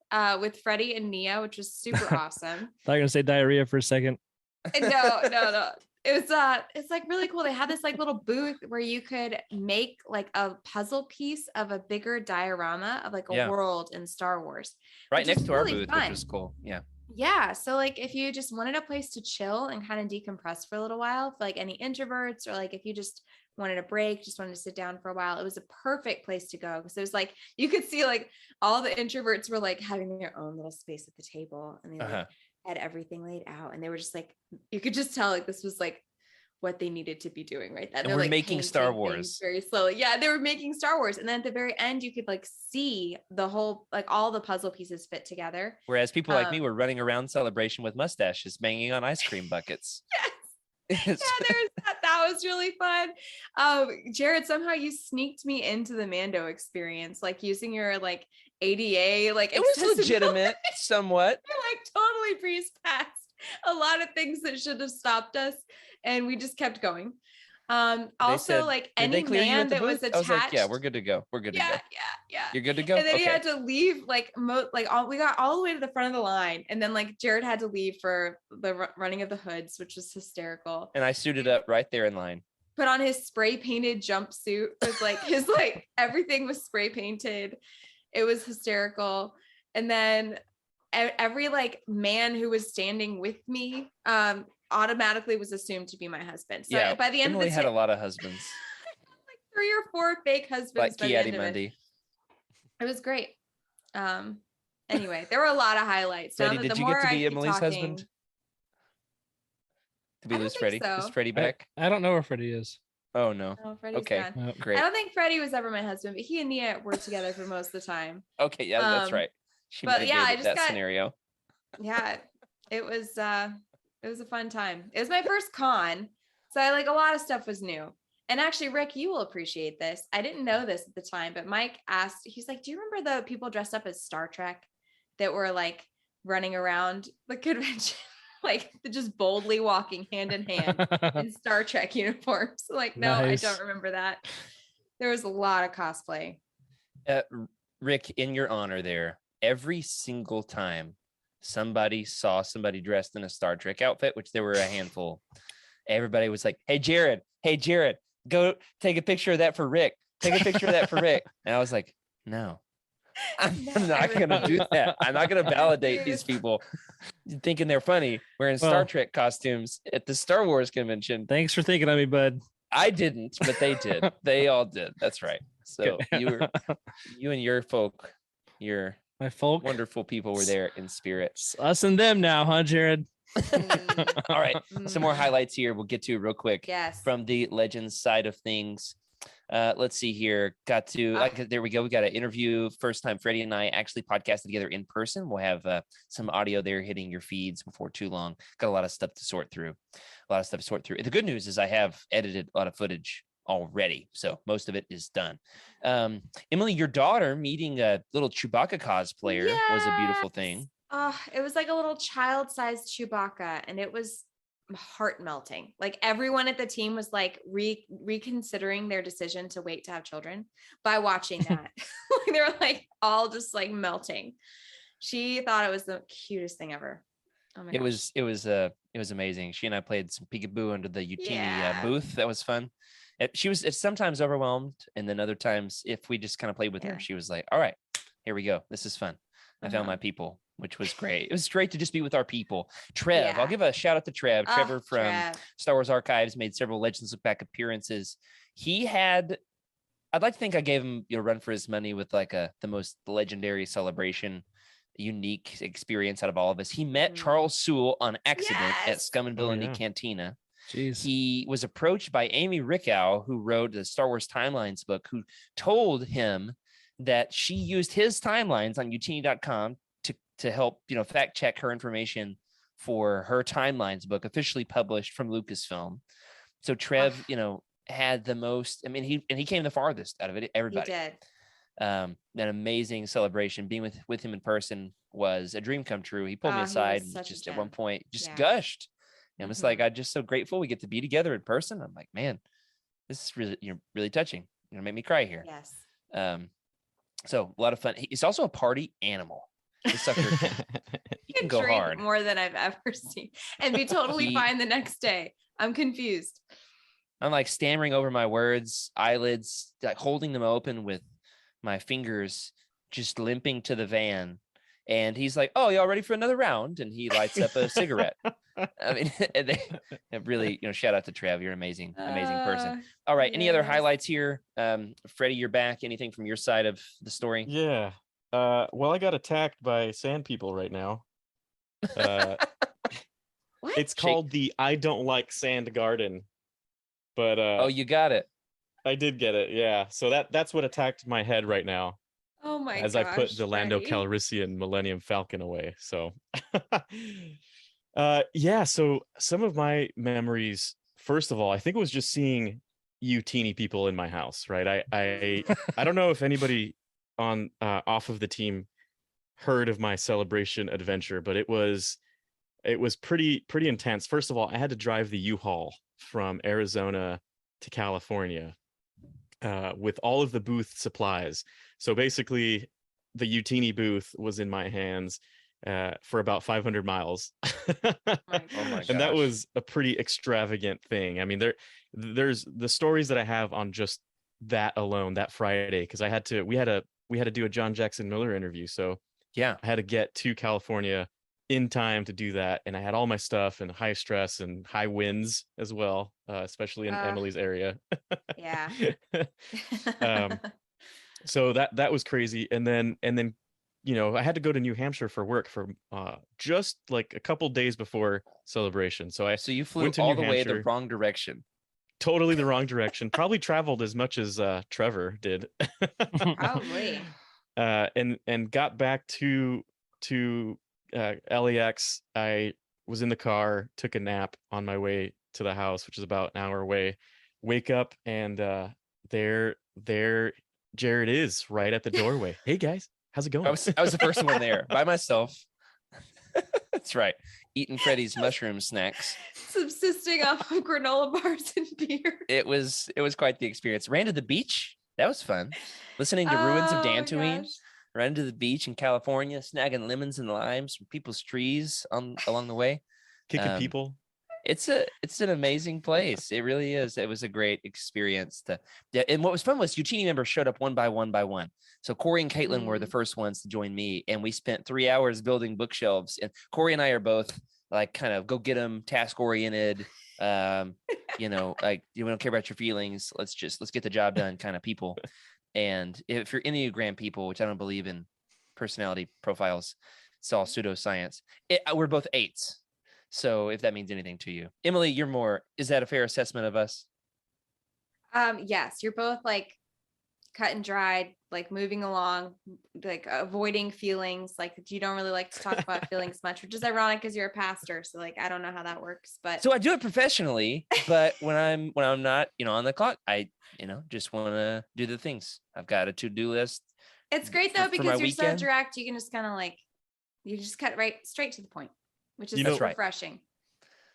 with Freddie and Nia, which was super awesome. Thought you were gonna say diarrhea for a second. No. It's like really cool. They had this like little booth where you could make like a puzzle piece of a bigger diorama of like a world in Star Wars. Right next to our booth, which was cool. Yeah. Yeah. So like if you just wanted a place to chill and kind of decompress for a little while, for like any introverts, or like if you just wanted a break, just wanted to sit down for a while, it was a perfect place to go. Because it was like you could see like all the introverts were like having their own little space at the table, and they like, had everything laid out, and they were just like, you could just tell like this was like what they needed to be doing right then. And they're we're like making Star Wars very slowly. Yeah, they were making Star Wars, and then at the very end you could like see the whole, like all the puzzle pieces fit together, whereas people like me were running around Celebration with mustaches banging on ice cream buckets. Yeah, there's that was really fun. Jared, somehow you sneaked me into the Mando experience, like using your like ADA, like it was legitimate somewhat. You like totally breezed past a lot of things that should have stopped us, and we just kept going. Also said, like any man that was attached, I was like, yeah, we're good to go. We're good to go. Yeah. You're good to go. And then he had to leave we got all the way to the front of the line, and then like Jared had to leave for the running of the hoods, which was hysterical. And I suited up right there in line. Put on his spray painted jumpsuit with like his like everything was spray painted. It was hysterical. And then every like man who was standing with me automatically was assumed to be my husband. So yeah, by the end Emily of the had a lot of husbands. Like 3 or 4 fake husbands. Like Kiadi Mundi. It was great. Anyway, there were a lot of highlights. Freddie, did you get to be Emily's husband? Did we lose Freddie? So. Is Freddie back? I don't know where Freddie is. Oh no. Freddie's okay. Gone. Great. I don't think Freddie was ever my husband, but he and Nia were together for most of the time. Okay, yeah, that's right. She mitigated that scenario. Yeah, it was a fun time. It was my first con, so I like a lot of stuff was new. And actually, Rick, you will appreciate this. I didn't know this at the time, but Mike asked, he's like, do you remember the people dressed up as Star Trek that were like running around the convention? Like just boldly walking hand in hand in Star Trek uniforms. Like, no, nice. I don't remember that. There was a lot of cosplay. Rick, in your honor there, every single time somebody saw somebody dressed in a Star Trek outfit, which there were a handful, everybody was like, hey, Jared, go take a picture of that for Rick. Take a picture of that for Rick. And I was like, no. I'm not going to do that. I'm not going to validate these people thinking they're funny wearing Star Trek costumes at the Star Wars convention. Thanks for thinking of me, bud. I didn't, but they did. They all did. That's right. So you and your folk, my folk, wonderful people were there in spirit. It's us and them now, huh, Jared? All right. Some more highlights here. We'll get to real quick. Yes. From the Legends side of things. Let's see here. There we go. We got an interview. First time Freddie and I actually podcasted together in person. We'll have some audio there hitting your feeds before too long. Got a lot of stuff to sort through. The good news is I have edited a lot of footage already, so most of it is done. Emily, your daughter meeting a little Chewbacca cosplayer was a beautiful thing. It was like a little child-sized Chewbacca, and it was heart melting. Like everyone at the team was like reconsidering their decision to wait to have children by watching that. They were like all just like melting. She thought it was the cutest thing ever. Oh my gosh. It was amazing. She and I played some peekaboo under the YOUTINI booth. That was fun. She was sometimes overwhelmed, and then other times if we just kind of played with her, she was like, all right, here we go. This is fun. I found my people, which was great. It was great to just be with our people. Trev, I'll give a shout out to Trev. Trevor from Star Wars Archives made several Legends Look Back appearances. I'd like to think I gave him a run for his money with like the most legendary celebration, unique experience out of all of us. He met Charles Sewell on accident at Scum and Villainy Cantina. Jeez. He was approached by Amy Rickow, who wrote the Star Wars Timelines book, who told him that she used his timelines on youtini.com to help, fact check her information for her Timelines book, officially published from Lucasfilm. So Trev, had the most. I mean, he came the farthest out of it. He Everybody. did. An amazing celebration. Being with him in person was a dream come true. He pulled me Oh, he aside was and such a just at one gem. point just Yeah. gushed. And was like, Mhm. I'm just so grateful we get to be together in person. I'm like, man, this is really, really touching. You're gonna make me cry here. Yes. So a lot of fun. He's also a party animal. This sucker can, he Can can go drink hard. more than I've ever seen and be totally He- fine the next day. I'm confused. I'm like stammering over my words, eyelids, like holding them open with my fingers, just limping to the van. And he's like, "Oh, y'all ready for another round?" And he lights up a cigarette. I mean, and they really, shout out to Trev. You're an amazing person. All right. Any other Yes. highlights here? Freddie, you're back. Anything from your side of the story? Yeah. Well, I got attacked by sand people right now. What? It's called the I don't like sand garden. But Oh, you got it. I did get it. Yeah. So that's what attacked my head right now Oh my as gosh. I put the Lando Freddie. Calrissian Millennium Falcon away. So yeah, so some of my memories, first of all, I think it was just seeing YOUTINI people in my house, right? I don't know if anybody on off of the team heard of my celebration adventure, but it was pretty intense. First of all, I had to drive the U-Haul from Arizona to California with all of the booth supplies. So basically, the YOUTINI booth was in my hands for about 500 miles. Oh my And that gosh. was a pretty extravagant thing. I mean, there's the stories that I have on just that alone, that Friday, because we had to do a John Jackson Miller interview. So Yeah. I had to get to California in time to do that. And I had all my stuff and high stress and high winds as well, especially in Emily's area. Yeah. So that was crazy. And then I had to go to New Hampshire for work for just like a couple days before celebration. So So you flew went to all New the way the Hampshire. wrong direction. Totally the wrong direction. Probably traveled as much as Trevor did. Probably. And got back to LAX. I was in the car, took a nap on my way to the house, which is about an hour away. Wake up and there Jared is right at the doorway. Hey guys, how's it going? I was the first one there by myself. That's right. Eating Freddie's mushroom snacks. Subsisting off of granola bars and beer. It was quite the experience. Ran to the beach. That was fun. Listening to Ruins of Oh my Dantooine. gosh. Ran to the beach in California, snagging lemons and limes from people's trees along the way. Kicking people. It's an amazing place. It really is. It was a great experience. And what was fun was YOUTINI members showed up one by one. So Corey and Caitlin were the first ones to join me, and we spent 3 hours building bookshelves. And Corey and I are both like kind of go get them, task oriented. Like we don't care about your feelings. Let's get the job done kind of people. And if you're Enneagram people, which I don't believe in personality profiles, it's all pseudoscience. We're both 8s. So if that means anything to you, Emily, you're more, is that a fair assessment of us? Yes, you're both like cut and dried, like moving along, like avoiding feelings. Like you don't really like to talk about feelings much, which is ironic because you're a pastor. So like, I don't know how that works, but So I do it professionally, but when I'm not, on the clock, I, just want to do the things. I've got a to-do list. it's great for though, my because you're so weekend. direct. You can just kind of like, you just cut right straight to the point, which is That's right. refreshing.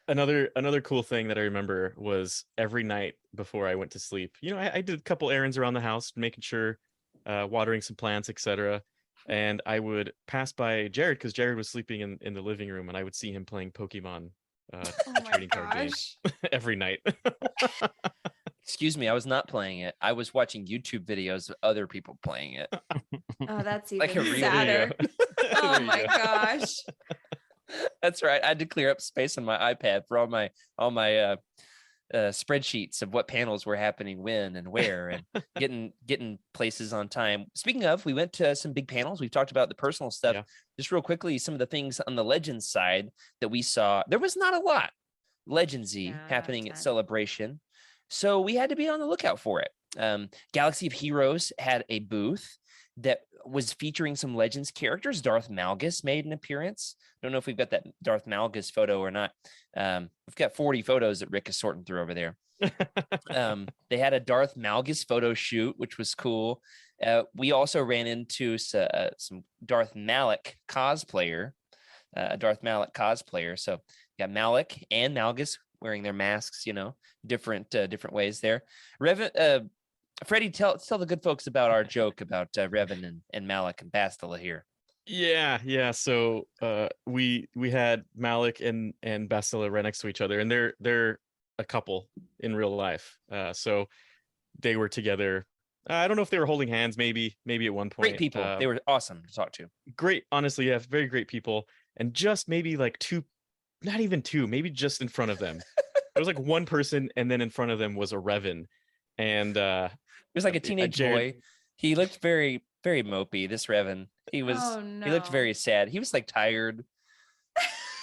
Another cool thing that I remember was every night before I went to sleep, I did a couple errands around the house, making sure, watering some plants, etc. And I would pass by Jared because Jared was sleeping in the living room, and I would see him playing Pokemon Oh my trading card games gosh. every night. Excuse me, I was not playing it. I was watching YouTube videos of other people playing it. Oh, that's even Like a real- sadder. Oh There you my go. gosh. That's right. I had to clear up space on my iPad for all my spreadsheets of what panels were happening when and where, and getting places on time. Speaking of, we went to some big panels. We've talked about the personal stuff. Yeah. Just real quickly, some of the things on the Legends side that we saw. There was not a lot Legendsy No, not happening a at ton. Celebration, so we had to be on the lookout for it. Galaxy of Heroes had a booth. that was featuring some Legends characters. Darth Malgus made an appearance. Don't know if we've got that Darth Malgus photo or not. We've got 40 photos that Rick is sorting through over there. They had a Darth Malgus photo shoot, which was cool. We also ran into some Darth Malak cosplayer, So got Malak and Malgus wearing their masks, different ways there. Freddie, tell the good folks about our joke about Revan and Malak and Bastila here. Yeah. So we had Malik and Bastila right next to each other, and they're a couple in real life. So they were together. I don't know if they were holding hands, maybe at one point. Great people. They were awesome to talk to. Great, honestly, yeah, very great people. And just maybe like two, not even two, maybe just in front of them. There was like one person, and then in front of them was a Revan. And it was like a teenage boy. He looked very, very mopey. This Revan. He looked very sad. He was like tired.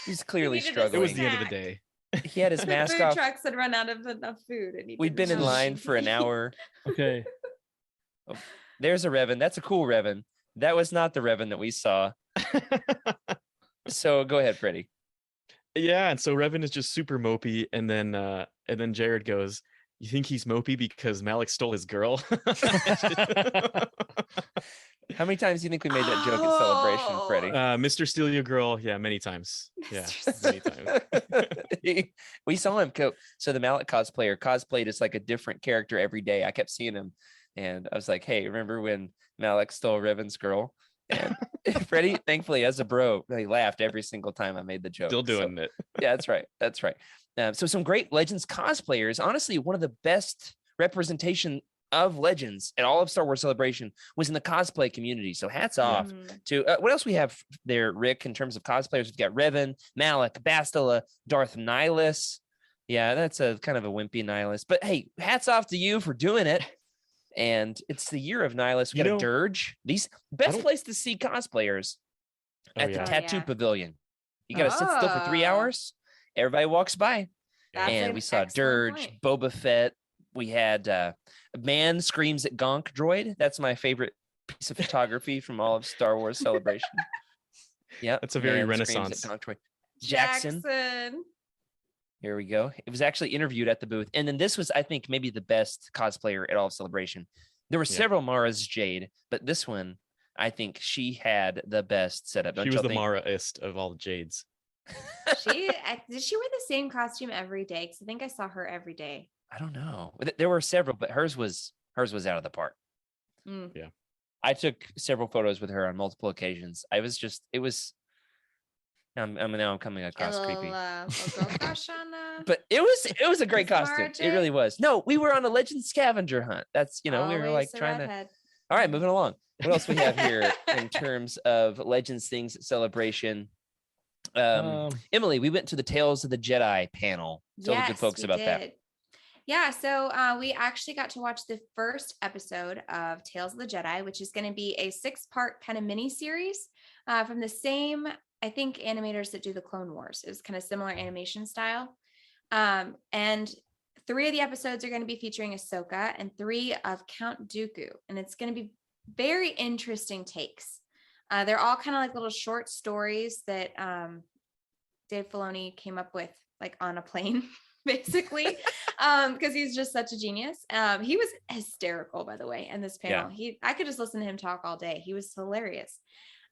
He's clearly struggling. It was the end of the day. He had his mask food off. Trucks had run out of enough food. And we'd been in line for an hour. Okay. Oh, there's a Revan. That's a cool Revan. That was not the Revan that we saw. So go ahead, Freddie. Yeah, and so Revan is just super mopey, and then Jared goes, "You think he's mopey because Malik stole his girl?" How many times do you think we made that joke at Celebration, Freddie? Mr. Steal Your Girl, yeah, many times. Yeah, many times. We saw him so the Malik cosplayer cosplayed as like a different character every day. I kept seeing him, and I was like, "Hey, remember when Malik stole Revan's girl?" And Freddie, thankfully, as a bro, he laughed every single time I made the joke. Still doing it. Yeah, that's right. That's right. So some great Legends cosplayers. Honestly, one of the best representation of Legends at all of Star Wars Celebration was in the cosplay community. So hats off to what else we have there, Rick, in terms of cosplayers. We've got Revan, Malak, Bastila, Darth Nihilus. Yeah, that's a kind of a wimpy Nihilus. But hey, hats off to you for doing it. And it's the year of Nihilus. We got a Dirge. These best place to see cosplayers at the Tattoo Pavilion. You got to sit still for 3 hours. Everybody walks by. And we saw Dirge, Boba Fett. We had Man Screams at Gonk droid. That's my favorite piece of photography from all of Star Wars Celebration. Yeah, that's a very Renaissance. Jackson. Here we go. It was actually interviewed at the booth. And then this was, I think, maybe the best cosplayer at all of Celebration. There were several Mara's Jade, but this one, I think she had the best setup. She was the Mara-ist of all the Jades. Did she wear the same costume every day? Because I think I saw her every day. I don't know. There were several, but hers was out of the park. Yeah. I took several photos with her on multiple occasions. I'm coming across creepy. But it was a great costume. It really was. No, we were on a Legend scavenger hunt. That's, we were like trying to. All right, moving along. What else we have here in terms of Legends things at Celebration? Emily, we went to the Tales of the Jedi panel. Tell the good folks about that. Yeah, so we actually got to watch the first episode of Tales of the Jedi, which is going to be a 6-part kind of mini series from the same, I think, animators that do the Clone Wars. It was kind of similar animation style. And 3 of the episodes are going to be featuring Ahsoka and 3 of Count Dooku. And it's going to be very interesting takes. They're all kind of like little short stories that Dave Filoni came up with like on a plane, basically, because he's just such a genius. He was hysterical, by the way, in this panel. Yeah. I could just listen to him talk all day. He was hilarious.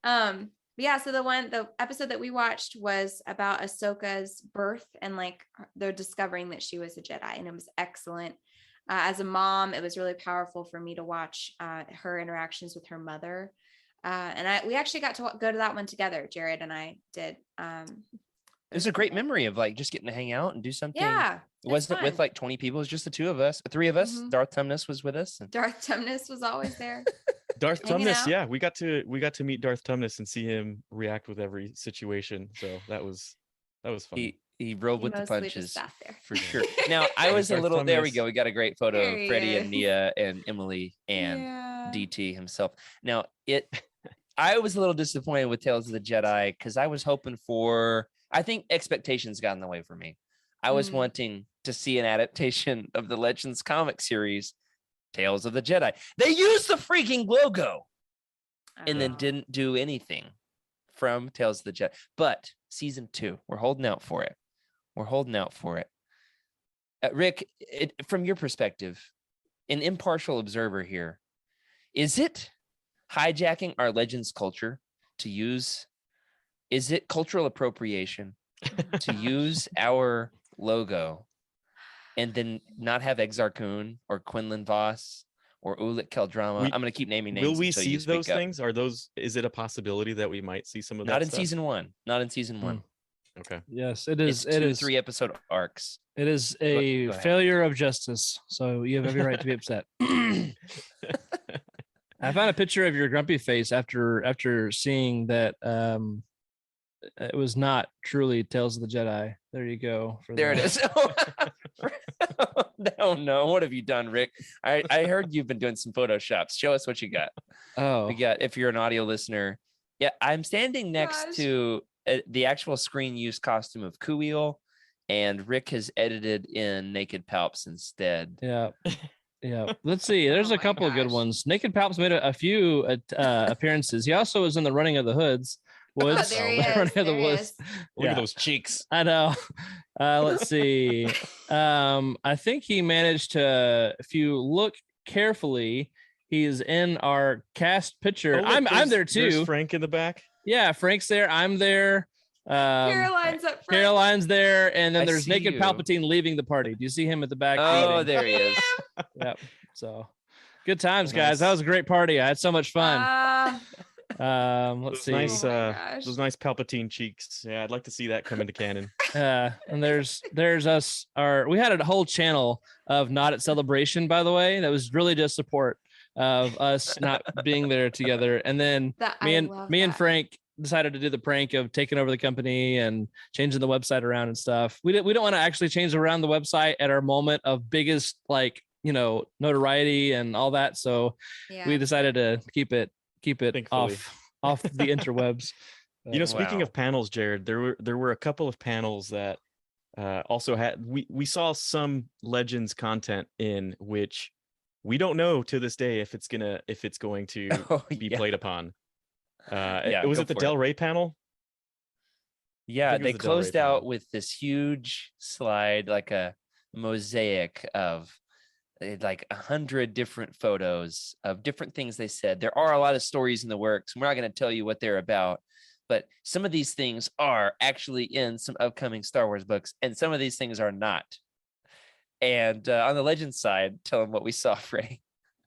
Yeah, so the episode that we watched was about Ahsoka's birth and like they're discovering that she was a Jedi, and it was excellent. As a mom, it was really powerful for me to watch her interactions with her mother. And we actually got to go to that one together. Jared and I did. It was a great memory of like just getting to hang out and do something. Yeah. It wasn't with like 20 people. It was just the 2 of us, 3 of us. Mm-hmm. Darth Tumnus was with us. Darth Tumnus was always there. Darth Tumnus, yeah, we got to meet Darth Tumnus and see him react with every situation. So that was fun. He rolled with the punches for sure. Now I was a little. There we go. We got a great photo of Freddie and Nia and Emily and DT himself. Now I was a little disappointed with Tales of the Jedi because I was hoping for. I think expectations got in the way for me. I was wanting to see an adaptation of the Legends comic series, Tales of the Jedi. They used the freaking logo. and then Oh. didn't do anything from Tales of the Jedi. But season 2, we're holding out for it. We're holding out for it. Rick, from your perspective, an impartial observer here, is it hijacking our Legends culture to use? Is it cultural appropriation to use our logo and then not have Exar Kun or Quinlan Voss or Ulit Keldrama? We- I'm going to keep naming Will names we until see you speak those up. things? Is it a possibility that we might see some of Not that in stuff? season 1. Not in season 1. Okay. Yes, it It's is. It 2 is. 3 episode arcs. It is go a ahead. failure of justice. So you have every right to be upset. I found a picture of your grumpy face after seeing that it was not truly Tales of the Jedi. There you go. There it is. No, what have you done, Rick? I heard you've been doing some photoshops. Show us what you got. Oh, We got, if you're an audio listener, yeah, I'm standing next Gosh. to the actual screen use costume of Kuiil, and Rick has edited in Naked Palps instead. yeah. Yeah. Let's see. There's Oh a my couple of good gosh. ones. Naked Palps made a few appearances. He also was in the Running of the Hoods. Woods. there he Running is. of the There he Woods. is. Look Yeah. at those cheeks. I know. Let's see. I think he managed to, if you look carefully, he's in our cast picture. Oh, look, I'm there there's too. Frank in the back. Yeah, Frank's there. I'm there. Caroline's up front. Caroline's there, and then I there's see Naked you. Palpatine leaving the party. Do you see him at the back? Oh, leaving? there he is. Yep. So good times, Nice. guys. That was a great party. I had so much fun. Let's Those see. nice, Oh my gosh. those nice Palpatine cheeks. Yeah, I'd like to see that come into canon. And there's us. We had a whole channel of Not at Celebration, by the way. That was really just support of us not being there together. And then That, me I and love me and that. Frank decided to do the prank of taking over the company and changing the website around and stuff. We don't want to actually change around the website at our moment of biggest notoriety and all that. So Yeah. we decided to keep it Thankfully. off the interwebs. You know, speaking Wow. of panels, Jared, there were a couple of panels that also had we saw some Legends content in which we don't know to this day if it's going to Oh, be yeah. played upon. Yeah, was go it the for Del Rey panel? Yeah, think it was they the Del Rey closed out panel. with this huge slide, like a mosaic of like 100 different photos of different things they said. There are a lot of stories in the works. We're not going to tell you what they're about, but some of these things are actually in some upcoming Star Wars books, and some of these things are not. And on the Legends side, tell them what we saw, Freddie.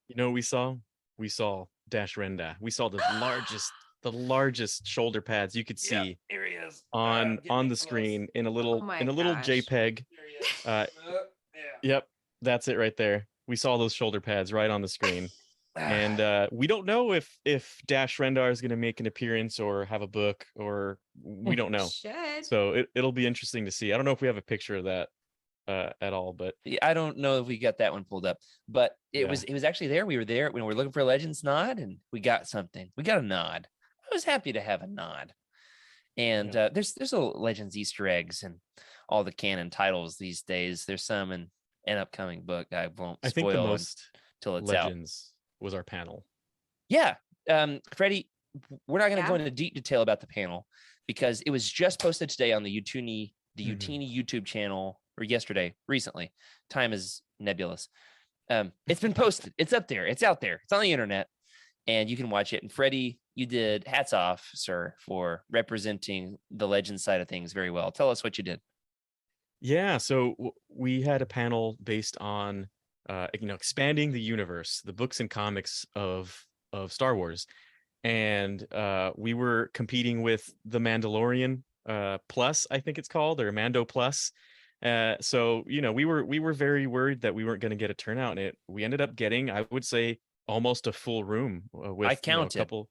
You know what we saw? We saw Dash Renda. We saw the largest shoulder pads you could see Here he is. on the screen in a little Oh my gosh. JPEG. Yep, that's it right there. We saw those shoulder pads right on the screen. And we don't know if Dash Rendar is going to make an appearance or have a book, or we don't know. Should. So it'll be interesting to see. I don't know if we have a picture of that at all, but I don't know if we got that one pulled up, but it Yeah. was actually there. We were there when we were looking for a Legends nod, and we got something. We got a nod. I was happy to have a nod. And Yeah. there's a Legends Easter eggs and all the canon titles these days. There's some in an upcoming book I won't I think the spoil most until it's out. Legends was our panel. Yeah. Freddie, we're not going to Yeah. go into deep detail about the panel because it was just posted today on the YOUTINI Mhm. YouTube channel, or yesterday, recently. Time is nebulous. It's been posted. It's up there. It's out there. It's on the internet, and you can watch it. And Freddie, you did hats off, sir, for representing the Legends side of things very well. Tell us what you did. Yeah, so we had a panel based on expanding the universe, the books and comics of Star Wars, and we were competing with the Mandalorian Plus, I think it's called, or Mando Plus. So we were very worried that we weren't going to get a turnout, and we ended up getting, I would say, almost a full room with I counted a couple.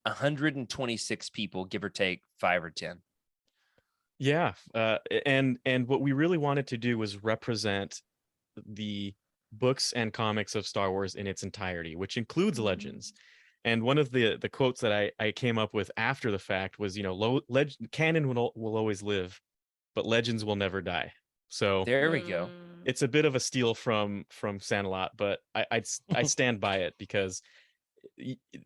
126 people, give or take 5 or 10. Yeah, and what we really wanted to do was represent the books and comics of Star Wars in its entirety, which includes Legends. And one of the quotes that I came up with after the fact was, canon will always live, but Legends will never die. So There we go. it's a bit of a steal from Sandlot, but I stand by it because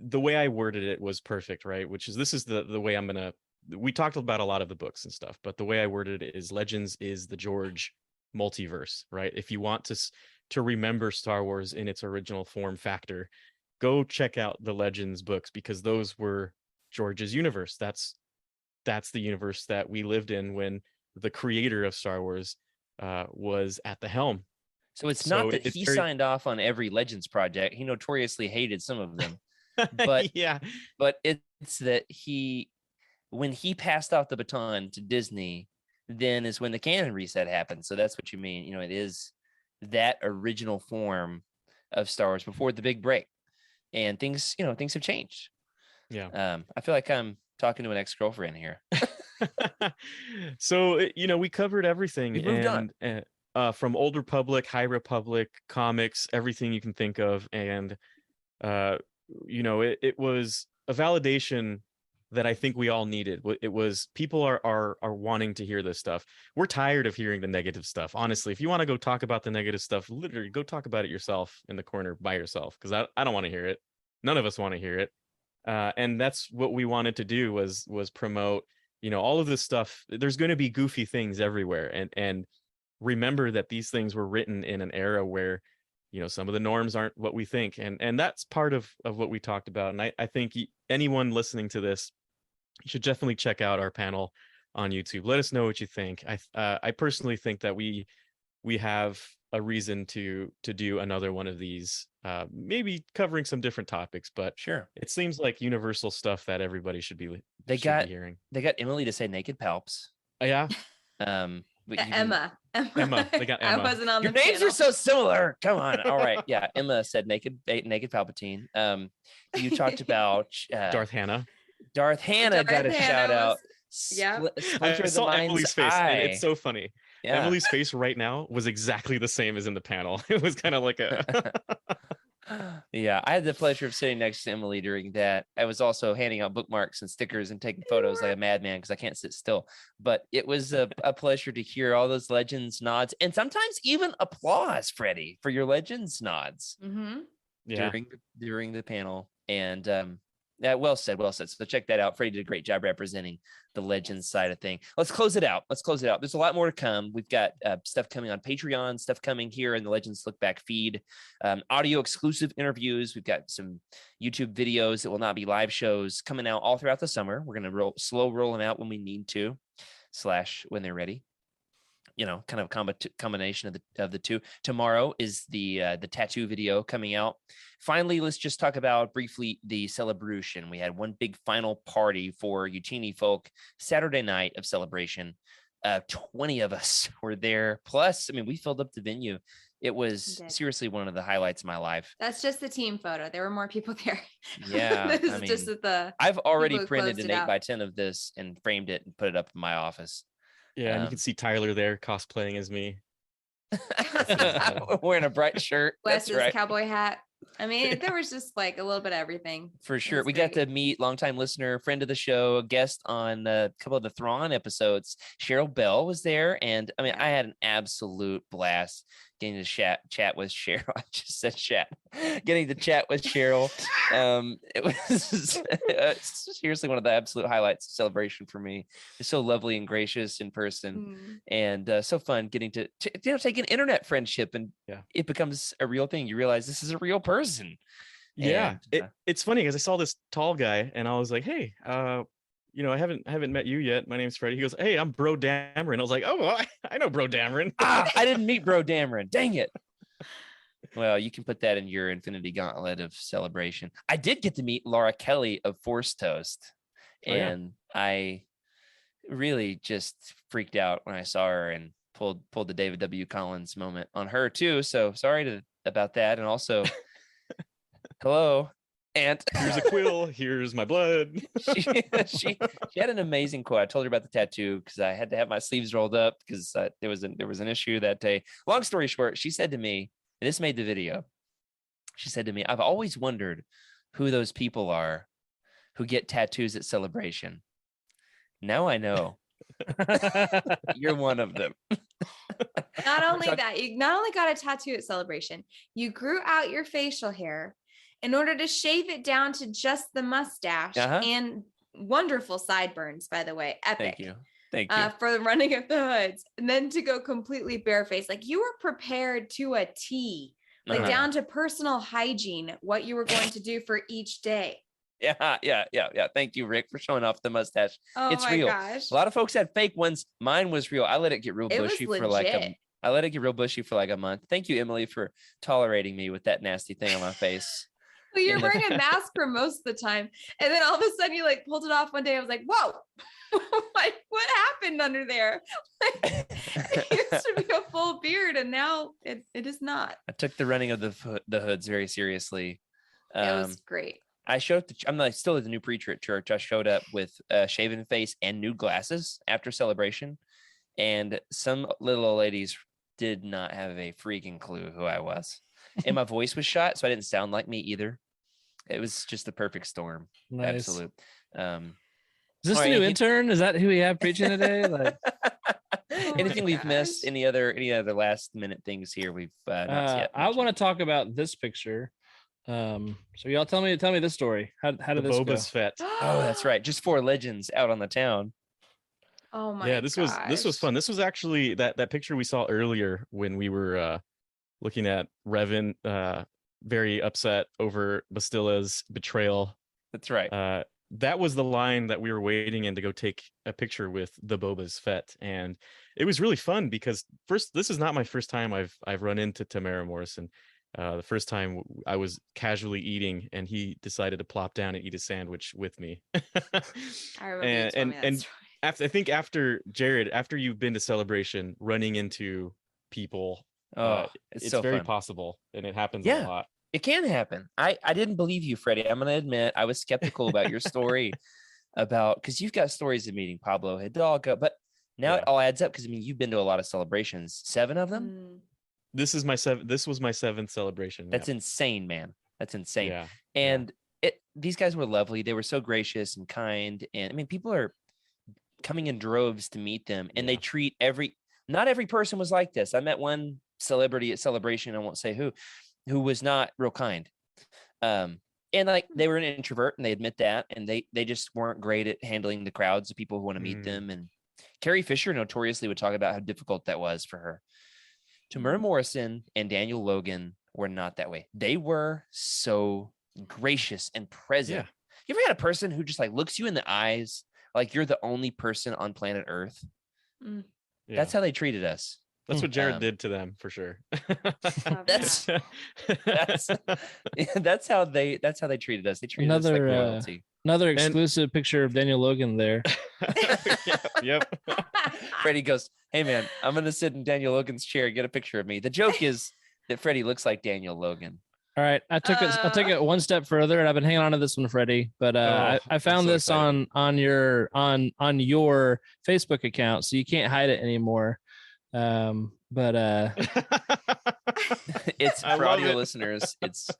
the way I worded it was perfect, right? Which is, this is the way I'm gonna. We talked about a lot of the books and stuff, but the way I worded it is Legends is the George multiverse, right? If you want to remember Star Wars in its original form factor, go check out the Legends books, because those were George's universe. That's the universe that we lived in when the creator of Star Wars was at the helm. So it's So not that it's he very- signed off on every Legends project. He notoriously hated some of them, but yeah, but it's that when he passed off the baton to Disney, then is when the canon reset happened. So that's what you mean. You know, it is that original form of Star Wars before the big break, and things have changed. yeah. I feel like I'm talking to an ex-girlfriend here. So we covered everything, We've moved on. and from Old Republic, High Republic, comics, everything you can think of, and it was a validation that I think we all needed. It was, people are wanting to hear this stuff. We're tired of hearing the negative stuff. Honestly, if you want to go talk about the negative stuff, literally go talk about it yourself in the corner by yourself, because I don't want to hear it. None of us want to hear it. And that's what we wanted to do, was promote, all of this stuff. There's going to be goofy things everywhere, and remember that these things were written in an era where, some of the norms aren't what we think, and that's part of what we talked about. And I think anyone listening to this, you should definitely check out our panel on YouTube. Let us know what you think. I personally think that we have a reason to do another one of these, maybe covering some different topics, but Sure. it seems like universal stuff that everybody should be They be got hearing. they got Emily to say naked palps. Yeah, But you- Emma. They got Emma. I wasn't on Your the names panel. are so similar. Come on. All right. Yeah. Emma said naked Palpatine. You talked about Darth Hannah. Darth Hannah got a Darth Hannah shout out. yeah. Splinter I of the saw Mind's Emily's face, and it's Eye. so funny. Yeah. Emily's face right now was exactly the same as in the panel. It was kind of like a Yeah, I had the pleasure of sitting next to Emily during that. I was also handing out bookmarks and stickers and taking photos like a madman because I can't sit still. But it was a pleasure to hear all those Legends nods, and sometimes even applause, Freddie, for your Legends nods Mm-hmm. yeah. during the panel. And yeah, well said. So check that out. Freddie did a great job representing the Legends side of thing. Let's close it out. There's a lot more to come. We've got stuff coming on Patreon, stuff coming here in the Legends Look Back feed, audio exclusive interviews. We've got some YouTube videos that will not be live shows coming out all throughout the summer. We're going to slow roll them out when we need to, / when they're ready. Kind of combination of the two. Tomorrow is the tattoo video coming out. Finally, let's just talk about briefly the celebration. We had one big final party for YOUTINI folk Saturday night of celebration. 20 of us were there. Plus, we filled up the venue. It was seriously one of the highlights of my life. That's just the team photo. There were more people there. Yeah, This is just at I've already people who printed closed an it out. 8x10 of this and framed it and put it up in my office. Yeah, and you can see Tyler there cosplaying as me. Wearing a bright shirt. That's Wes's right. cowboy hat. There was just like a little bit of everything. For sure. That's We got great. to meet longtime listener, friend of the show, guest on a couple of the Thrawn episodes. Cheryl Bell was there. And I had an absolute blast getting to chat with Cheryl. I just said chat. Getting to chat with Cheryl. It was seriously one of the absolute highlights of celebration for me. It's so lovely and gracious in person. Mm. And so fun getting to take an internet friendship, and it becomes a real thing. You realize this is a real person. Yeah, And, it's funny because I saw this tall guy and I was like, hey, I haven't met you yet. My name's Freddie. He goes, hey, I'm Bro Dameron. I was like, oh, I know Bro Dameron. I didn't meet Bro Dameron. Dang it. Well, you can put that in your Infinity Gauntlet of celebration. I did get to meet Laura Kelly of Force Toast, and I really just freaked out when I saw her and pulled the David W. Collins moment on her too. So sorry about that. And also, hello, Aunt. Here's a quill. Here's my blood. she had an amazing quote. I told her about the tattoo because I had to have my sleeves rolled up because there was an issue that day. Long story short, she said to me, and this made the video. She said to me, I've always wondered who those people are who get tattoos at celebration. Now I know. You're one of them. Not only that, you not only got a tattoo at celebration, you grew out your facial hair in order to shave it down to just the mustache and wonderful sideburns, by the way. Epic. Thank you. For the running of the hoods, and then to go completely barefaced. Like you were prepared to a T, like down to personal hygiene, what you were going to do for each day. Yeah. Thank you, Rick, for showing off the mustache. Oh, it's my real. gosh. A lot of folks had fake ones. Mine was real. I let it get real bushy for like I let it get real bushy for like a month. Thank you, Emily, for tolerating me with that nasty thing on my face. Well, you're wearing a mask for most of the time. And then all of a sudden you like pulled it off one day. I was like, whoa, like what happened under there? Like, it used to be a full beard and now it is not. I took the running of the hoods very seriously. It was great. I showed up I'm still the new preacher at church. I showed up with a shaven face and new glasses after celebration. And some little old ladies did not have a freaking clue who I was. And my voice was shot, so I didn't sound like me either. It was just the perfect storm. Nice. Absolute. Is this the new intern? Is that who we have preaching today? Like anything we've missed? Any other last minute things here we've not yet? I want to talk about this picture. So y'all tell me this story. How did this Boba's go? Fett. Oh, that's right. Just 4 legends out on the town. Oh my yeah, this was fun. This was actually that picture we saw earlier when we were looking at Revan very upset over Bastilla's betrayal. That's right. That was the line that we were waiting in to go take a picture with the Boba's Fett, and it was really fun because this is not my first time I've run into Tamara Morrison. The first time I was casually eating and he decided to plop down and eat a sandwich with me. I remember and I think after Jared, after you've been to Celebration, running into people, it's so very possible, and it happens a lot. It can happen. I didn't believe you, Freddie. I'm going to admit I was skeptical about your story because you've got stories of meeting Pablo Hidalgo, but now it all adds up because, I mean, you've been to a lot of celebrations, 7 of them. This was my 7th celebration. That's insane, man. That's insane. Yeah. And these guys were lovely. They were so gracious and kind. And I mean, people are coming in droves to meet them, and they treat not every person was like this. I met one celebrity at Celebration, I won't say who was not real kind. And like they were an introvert and they admit that, and they just weren't great at handling the crowds of people who want to meet them. And Carrie Fisher notoriously would talk about how difficult that was for her. Tamara Morrison and Daniel Logan were not that way. They were so gracious and present. Yeah. You ever had a person who just like looks you in the eyes like you're the only person on planet Earth? Yeah. That's how they treated us. That's what Jared did to them, for sure. that's how they treated us. They treated us like royalty. Another exclusive picture of Daniel Logan there. Yep. Freddie goes, "Hey man, I'm gonna sit in Daniel Logan's chair, get a picture of me." The joke is that Freddie looks like Daniel Logan. All right, I'll take it one step further, and I've been hanging on to this one, Freddie. But I found this on your Facebook account, so you can't hide it anymore. It's for audio listeners. It's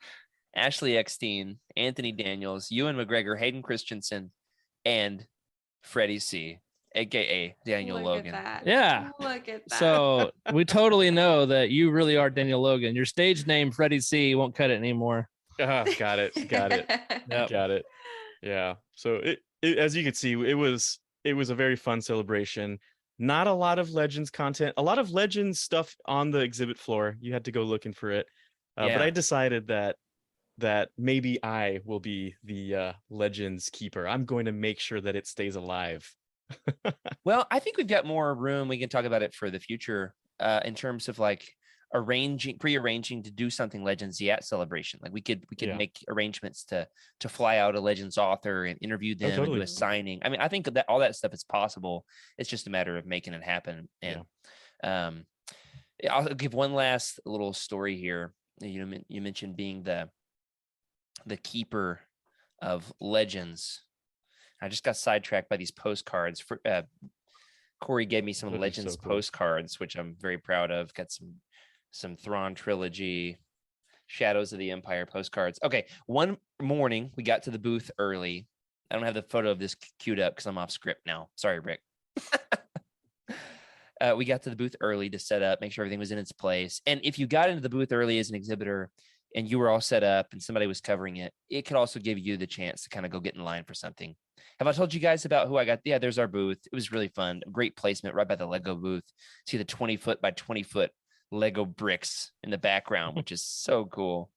Ashley Eckstein, Anthony Daniels, Ewan McGregor, Hayden Christensen, and Freddie C, aka Daniel Logan. Yeah. Look at that. So we totally know that you really are Daniel Logan. Your stage name, Freddie C, won't cut it anymore. Got it. Yep. Got it. Yeah. So it as you can see, it was a very fun celebration. Not a lot of Legends content, a lot of Legends stuff on the exhibit floor. You had to go looking for it. But I decided that maybe I will be the Legends keeper. I'm going to make sure that it stays alive. Well, I think we've got more room. We can talk about it for the future in terms of like prearranging to do something Legendsy at Celebration. Like we could make arrangements to fly out a Legends author and interview them and do a signing. I mean, I think that all that stuff is possible. It's just a matter of making it happen. And I'll give one last little story here. You mentioned being the keeper of Legends. I just got sidetracked by these postcards. Corey gave me some Legends postcards, which I'm very proud of. Got some Thrawn trilogy, Shadows of the Empire postcards. Okay, one morning we got to the booth early. I don't have the photo of this queued up because I'm off script now. Sorry, Rick. We got to the booth early to set up, make sure everything was in its place. And if you got into the booth early as an exhibitor, and you were all set up and somebody was covering it, it could also give you the chance to kind of go get in line for something. Have I told you guys about who I got? Yeah, there's our booth. It was really fun. Great placement right by the Lego booth. See the 20-foot by 20-foot Lego bricks in the background, which is so cool.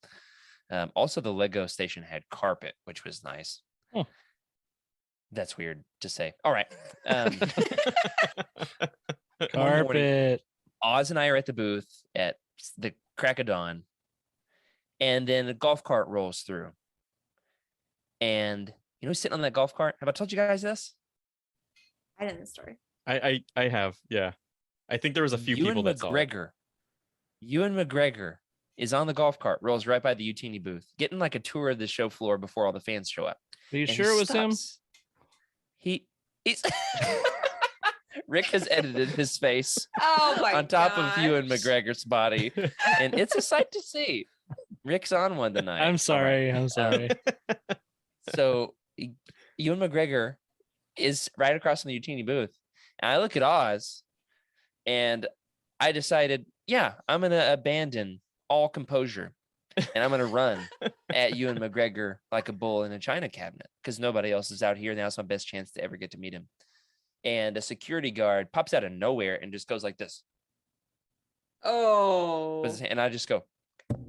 Also, the Lego station had carpet, which was nice. Oh. That's weird to say. All right. One morning, Carpet. Oz and I are at the booth at the crack of dawn, and then a golf cart rolls through. And you know who's sitting on that golf cart? Have I told you guys this? I didn't the story. I have, yeah. I think there was a few people that saw it. Ewan McGregor is on the golf cart, rolls right by the YOUTINI booth, getting like a tour of the show floor before all the fans show up. Are you And sure it was him? He's Rick has edited his face Oh my on top of gosh. Ewan McGregor's body, and it's a sight to see. Rick's on one tonight. I'm sorry. I'm sorry. So Ewan McGregor is right across from the YOUTINI booth. And I look at Oz and I decided, yeah, I'm going to abandon all composure and I'm going to run at Ewan McGregor like a bull in a china cabinet because nobody else is out here. Now it's my best chance to ever get to meet him. And a security guard pops out of nowhere and just goes like this. Oh. And I just go,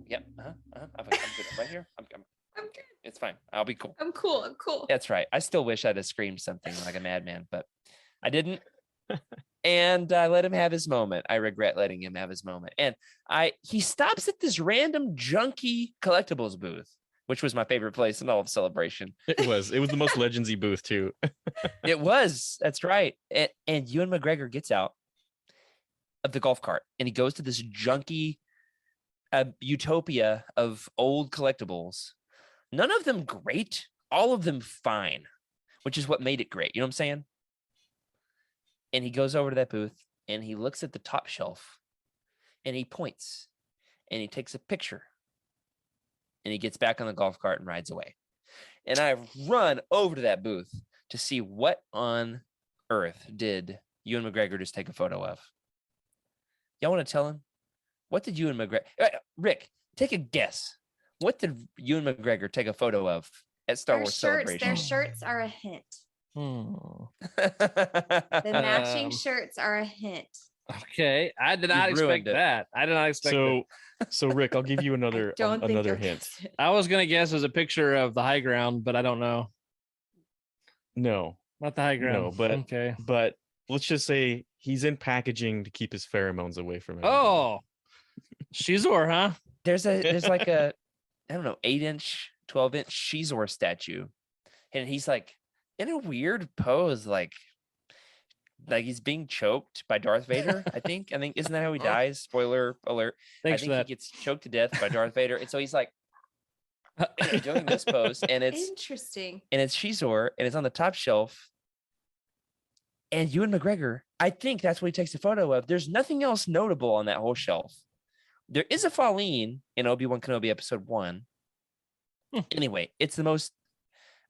yep, I'm good. I'm right here. I'm good. It's fine. I'll be cool. I'm cool. I'm cool. That's right. I still wish I'd have screamed something like a madman, but I didn't. And I let him have his moment. I regret letting him have his moment. And he stops at this random junky collectibles booth, which was my favorite place in all of Celebration. It was the most Legendsy booth too. It was. That's right. And Ewan McGregor gets out of the golf cart and he goes to this junky utopia of old collectibles. None of them great, all of them fine, which is what made it great. You know what I'm saying? And he goes over to that booth and he looks at the top shelf and he points and he takes a picture and he gets back on the golf cart and rides away. And I run over to that booth to see what on earth did Ewan McGregor just take a photo of. Y'all want to tell him? What did Ewan McGregor... Rick, take a guess. What did Ewan McGregor take a photo of at Star Wars Celebration? Their shirts are a hint. The The matching shirts are a hint. Okay. I did not expect that. I did not expect that. So Rick, I'll give you another another hint. I was gonna guess as a picture of the high ground, but I don't know. No, not the high ground. No, but okay. But let's just say he's in packaging to keep his pheromones away from it. Oh, Shizor, huh? There's like a, I don't know, 8-inch, 12-inch Shizor statue, and he's like in a weird pose, like he's being choked by Darth Vader. I think isn't that how he dies? Spoiler alert. Thanks I think he gets choked to death by Darth Vader, and so he's like doing this pose, and it's interesting. And it's Shizor, and it's on the top shelf. And Ewan McGregor, I think that's what he takes a photo of. There's nothing else notable on that whole shelf. There is a Falleen in Obi-Wan Kenobi episode 1. Anyway, it's the most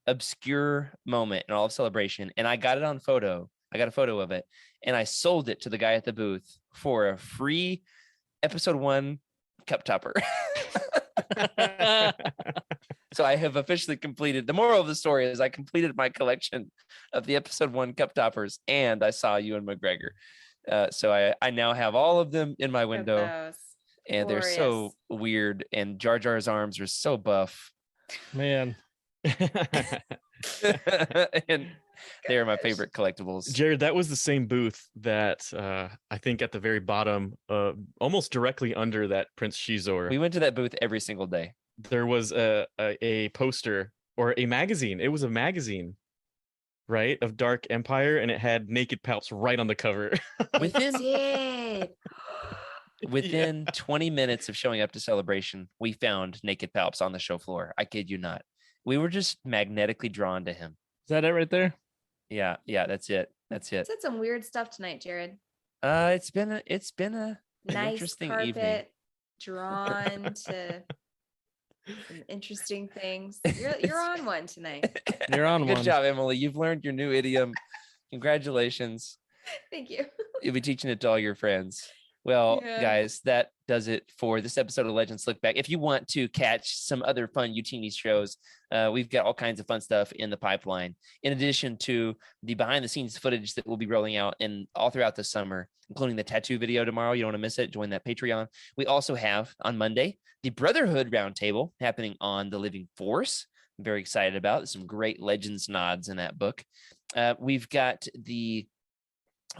obscure moment in all of Celebration, and I got it on photo. I got a photo of it, and I sold it to the guy at the booth for a free episode 1 cup topper. So I have officially completed. The moral of the story is I completed my collection of the episode 1 cup toppers, and I saw Ewan McGregor. So I now have all of them in my window, and they're so weird. And Jar Jar's arms are so buff, man. And they are my favorite collectibles. Jared, that was the same booth that I think at the very bottom, almost directly under that Prince Shizor. We went to that booth every single day. There was a poster or a magazine. It was a magazine, right, of Dark Empire, and it had naked palps right on the cover. Within 20 minutes of showing up to Celebration, we found naked palps on the show floor. I kid you not. We were just magnetically drawn to him. Is that it right there? Yeah, that's it. Said some weird stuff tonight, Jared. It's been a nice interesting carpet, evening. Drawn to some interesting things. You're on one tonight. You're on one. Good job, Emily. You've learned your new idiom. Congratulations. Thank you. You'll be teaching it to all your friends. Well, guys, that does it for this episode of Legends Look Back. If you want to catch some other fun YOUTINI shows, we've got all kinds of fun stuff in the pipeline. In addition to the behind the scenes footage that we'll be rolling out all throughout the summer, including the tattoo video tomorrow. You don't want to miss it. Join that Patreon. We also have on Monday, the Brotherhood Roundtable happening on the Living Force. I'm very excited about some great Legends nods in that book. We've got the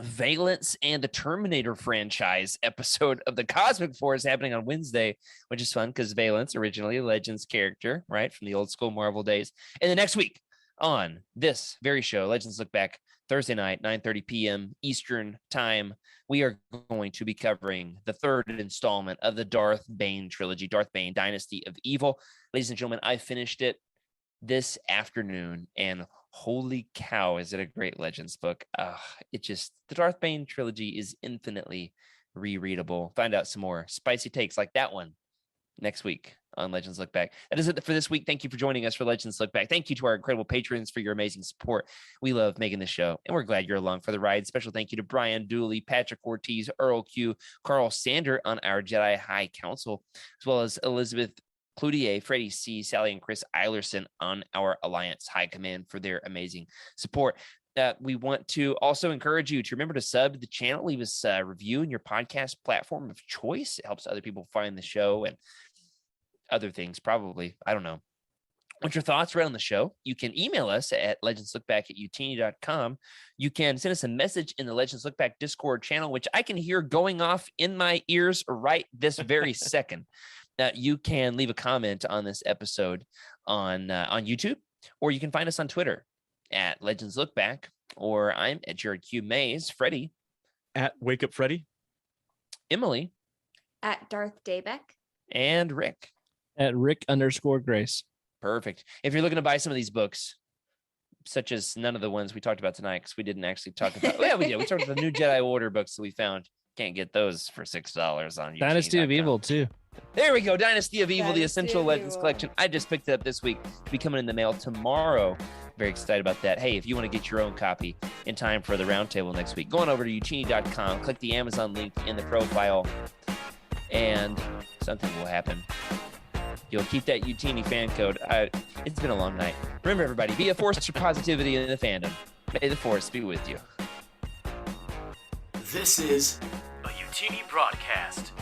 Valence and the Terminator franchise episode of the Cosmic Force happening on Wednesday, which is fun because Valence, originally a Legends character, right, from the old school Marvel days. And the next week on this very show, Legends Look Back, Thursday night, 9:30 p.m. Eastern time, we are going to be covering the third installment of the Darth Bane trilogy, Darth Bane, Dynasty of Evil. Ladies and gentlemen, I finished it this afternoon, and holy cow, is it a great Legends book. The Darth Bane trilogy is infinitely rereadable. Find out some more spicy takes like that one next week on Legends Look Back. That is it for this week. Thank you for joining us for Legends Look Back. Thank you to our incredible patrons for your amazing support. We love making this show, and we're glad you're along for the ride. Special thank you to Brian Dooley, Patrick Ortiz, Earl Q, Carl Sander on our Jedi High Council, as well as Elizabeth Cloutier, Freddie C, Sally, and Chris Eilerson on our Alliance High Command for their amazing support. We want to also encourage you to remember to sub to the channel, leave us a review in your podcast platform of choice. It helps other people find the show and other things, probably. I don't know. What's your thoughts right on the show? You can email us at legendslookback@youtini.com. You can send us a message in the Legends Look Back Discord channel, which I can hear going off in my ears right this very second. You can leave a comment on this episode on YouTube, or you can find us on Twitter at Legends Look Back, or I'm at Jared Q Mays, Freddie At Wake Up Freddy. Emily At Darth Daybeck. and Rick. At Rick_Grace. Perfect. If you're looking to buy some of these books, such as none of the ones we talked about tonight, because we didn't actually talk about. Yeah, we did. We talked about the new Jedi Order books that we found. Can't get those for $6 on Dynasty of youtini.com. Evil, too. There we go. Dynasty of Evil, the Dynasty Essential of Legends Evil. Collection. I just picked it up this week. It'll be coming in the mail tomorrow. Very excited about that. Hey, if you want to get your own copy in time for the roundtable next week, go on over to youtini.com, click the Amazon link in the profile, and something will happen. You'll keep that YOUTINI fan code. It's been a long night. Remember, everybody, be a force for positivity in the fandom. May the force be with you. This is a YOUTINI broadcast.